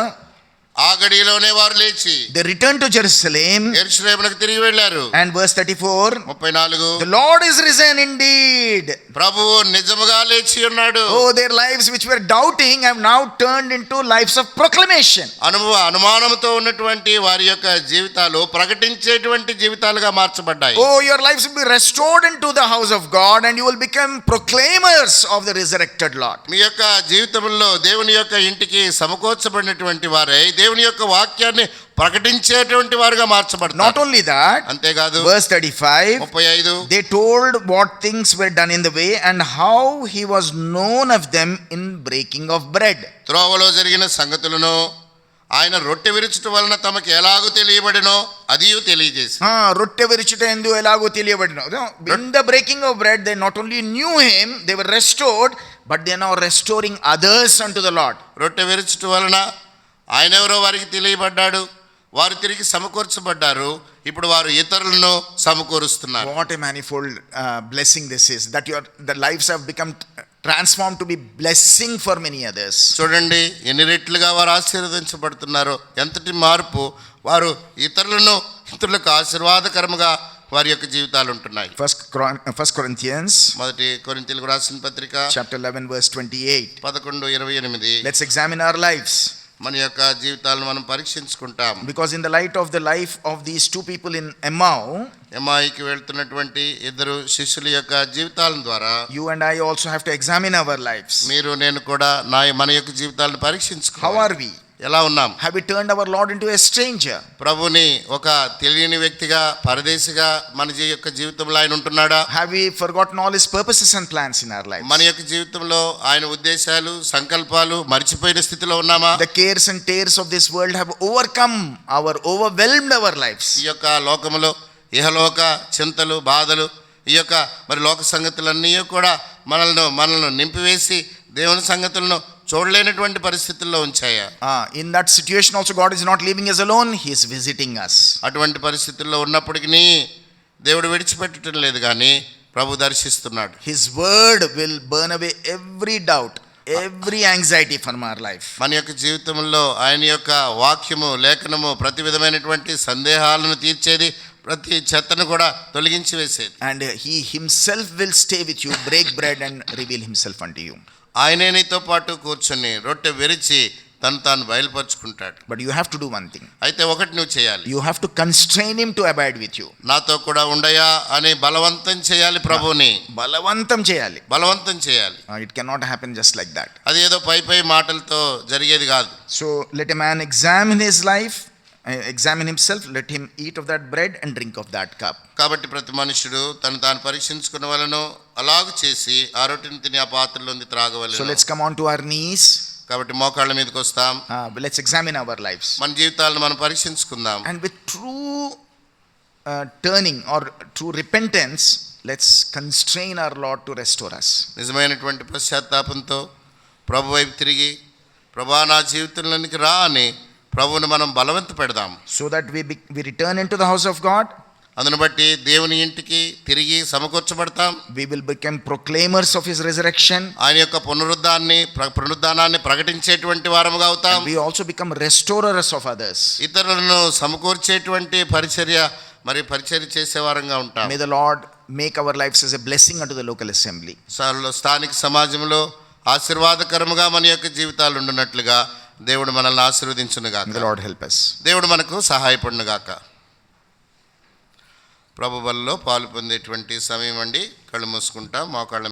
ఆ గడియలోనే వారు లేచి They returned to Jerusalem. యెరూషలేమునకు తిరిగి వెళ్ళారు. And verse 34, 34, the Lord is risen indeed. ప్రభువు నిజముగా లేచి ఉన్నాడు. Oh, their lives which were doubting have now turned into lives of proclamation. అనుమానంతో ఉన్నటువంటి వారి యొక్క జీవితాలు ప్రకటించేటువంటి జీవితాలుగా మార్చబడ్డాయి. Oh, your lives will be restored into the house of God and you will become proclaimers of the resurrected Lord. మీ యొక్క జీవితంలో దేవుని యొక్క ఇంటికి సమకూర్చబడినటువంటి వారై దేవుని యొక్క వాక్యాన్ని ప్రకటించేటువంటి వారుగా మార్చబడతారు. Not only that, అంతేకాదు verse 35, 35, they told what things were done in the way and how he was known of them in breaking of bread. త్రోవలో జరిగిన సంగతులను ఆయన రొట్టె విరుచుట వలన తమకు ఎలాగో తెలియబడినో అదియు తెలియజేసి. రొట్టె విరుచుట ఎందు ఎలాగో తెలియబడినో. In the breaking of bread they not only knew him, they were restored, but they are now restoring others unto the Lord. రొట్టె విరుచుట వలన ఆయన ఎవరో వారికి తెలియబడ్డాడు, వారు తిరిగి సమకూర్చబడ్డారు, ఇప్పుడు వారు ఇతరులను సమకూరుస్తున్నారు. What a manifold blessing this is, that the lives have become transformed to be blessing for many others. చూడండి ఎన్ని రెట్లుగా వారు ఆశీర్వదించబడుతున్నారో, ఎంతటి మార్పు, వారు ఇతరులకు ఆశీర్వాదకరముగా వారి యొక్క జీవితాలు ఉంటున్నాయి. First Corinthians, మొదటి కొరింథీయులకు రాసిన పత్రిక chapter 11 verse 28. 11:28. Let's examine our lives. మన యొక్క జీవితాలను మనం పరీక్షించుకుంటాం. Because in the light of the life of these two people in ఎమ్మాయికి వెళ్తున్నటువంటి ఇద్దరు శిష్యుల యొక్క జీవితాల ద్వారా you and I also have to examine our lives. మీరు నేను కూడా మన యొక్క జీవితాలను పరీక్షించుకోవాలి. How are we? ఎలా ఉన్నాం? Have we turned our Lord into a stranger? ప్రభుని ఒక తెలియని వ్యక్తిగా, పరదేశిగా మన యొక్క జీవితంలో ఆయన ఉంటున్నాడా? Have we forgotten all his purposes and plans in our lives? మన యొక్క జీవితంలో ఆయన ఉద్దేశాలు, సంకల్పాలు మర్చిపోయిన స్థితిలో ఉన్నామా? The cares and tears of this world have overwhelmed our lives. ఈ యొక్క లోకములో ఇహలోక చింతలు, బాధలు, ఈ యొక్క మరి లోక సంగతులన్నీ కూడా మనల్ని నింపివేసి దేవుని సంగతులను చూడలేనటువంటి పరిస్థితుల్లో ఉంచాయా? In that situation also God is not leaving us alone, He is visiting us. అటువంటి పరిస్థితుల్లో ఉన్నప్పటికీ దేవుడు విడిచిపెట్టడం లేదు, కానీ ప్రభు దర్శిస్తున్నాడు. His word will burn away every doubt, every anxiety from our life. మన యొక్క జీవితంలో ఆయన యొక్క వాక్యము, లేఖనము ప్రతి విధమైనటువంటి సందేహాలను తీర్చేది, ప్రతి చెత్తను కూడా తొలగించి వేసేది. And He Himself will stay with you, break bread and reveal Himself unto you. ఆయనే నీతో పాటు కూర్చొని రొట్టె విరిచి తను తాను బయలుపరుచుకుంటాడు. But you have to do one thing. అయితే ఒకటి నువ్వు చేయాలి. You have to constrain Him to abide with you. నాతో కూడా ఉండయా అని బలవంతం చేయాలి ప్రభువుని. బలవంతం చేయాలి. బలవంతం చేయాలి. It cannot happen just like that. అది ఏదో పై మాటలతో జరిగేది కాదు. So let a man examine his life, examine himself, let him eat of that bread and drink of that cup. కాబట్టి ప్రతి మనుషుడు తను తాను పరీక్షించుకున్న వలన అలాగ చేసి ఆ రొట్టెని తిని ఆ పాత్రలోంది So త్రాగవలెను. let's come on to our knees. కాబట్టి మోకాళ్ళ మీదకి వస్తాం. Let's examine our lives. మన జీవితాలను మనం పరీక్షించుకుందాం. And with true turning or true repentance, let's constrain our Lord to restore us. నిజమైనటువంటి పశ్చాత్తాపంతో ప్రభు వైపు తిరిగి, ప్రభా నా జీవితంలోనికి రా అని ప్రభువుని మనం బలవంత పెడదాం. So that we return into the house of God. అందును బట్టి దేవుని ఇంటికి తిరిగి సమకూర్చబడతాం. We will become proclaimers of His resurrection. ఆయన యొక్క పునరుద్ధానాన్ని ప్రకటించేటువంటి వారముగా అవుతాం. And we also become restorers of others. ఇతరులను సమకూర్చేటువంటి పరిచర్య చేసే వారంగా ఉంటాం. May the Lord make our lives as a blessing unto the local assembly. స్థానిక సమాజంలో ఆశీర్వాదకరముగా మన యొక్క జీవితాలు ఉండునట్లుగా దేవుడు మనల్ని ఆశీర్వదించునుగాక. May the Lord help us. దేవుడు మనకు సహాయపడునుగాక. ప్రభు బలిలో పాలు పొందేటువంటి సమయం అండి. కళ్ళు మూసుకుంటాం, మోకాళ్ళ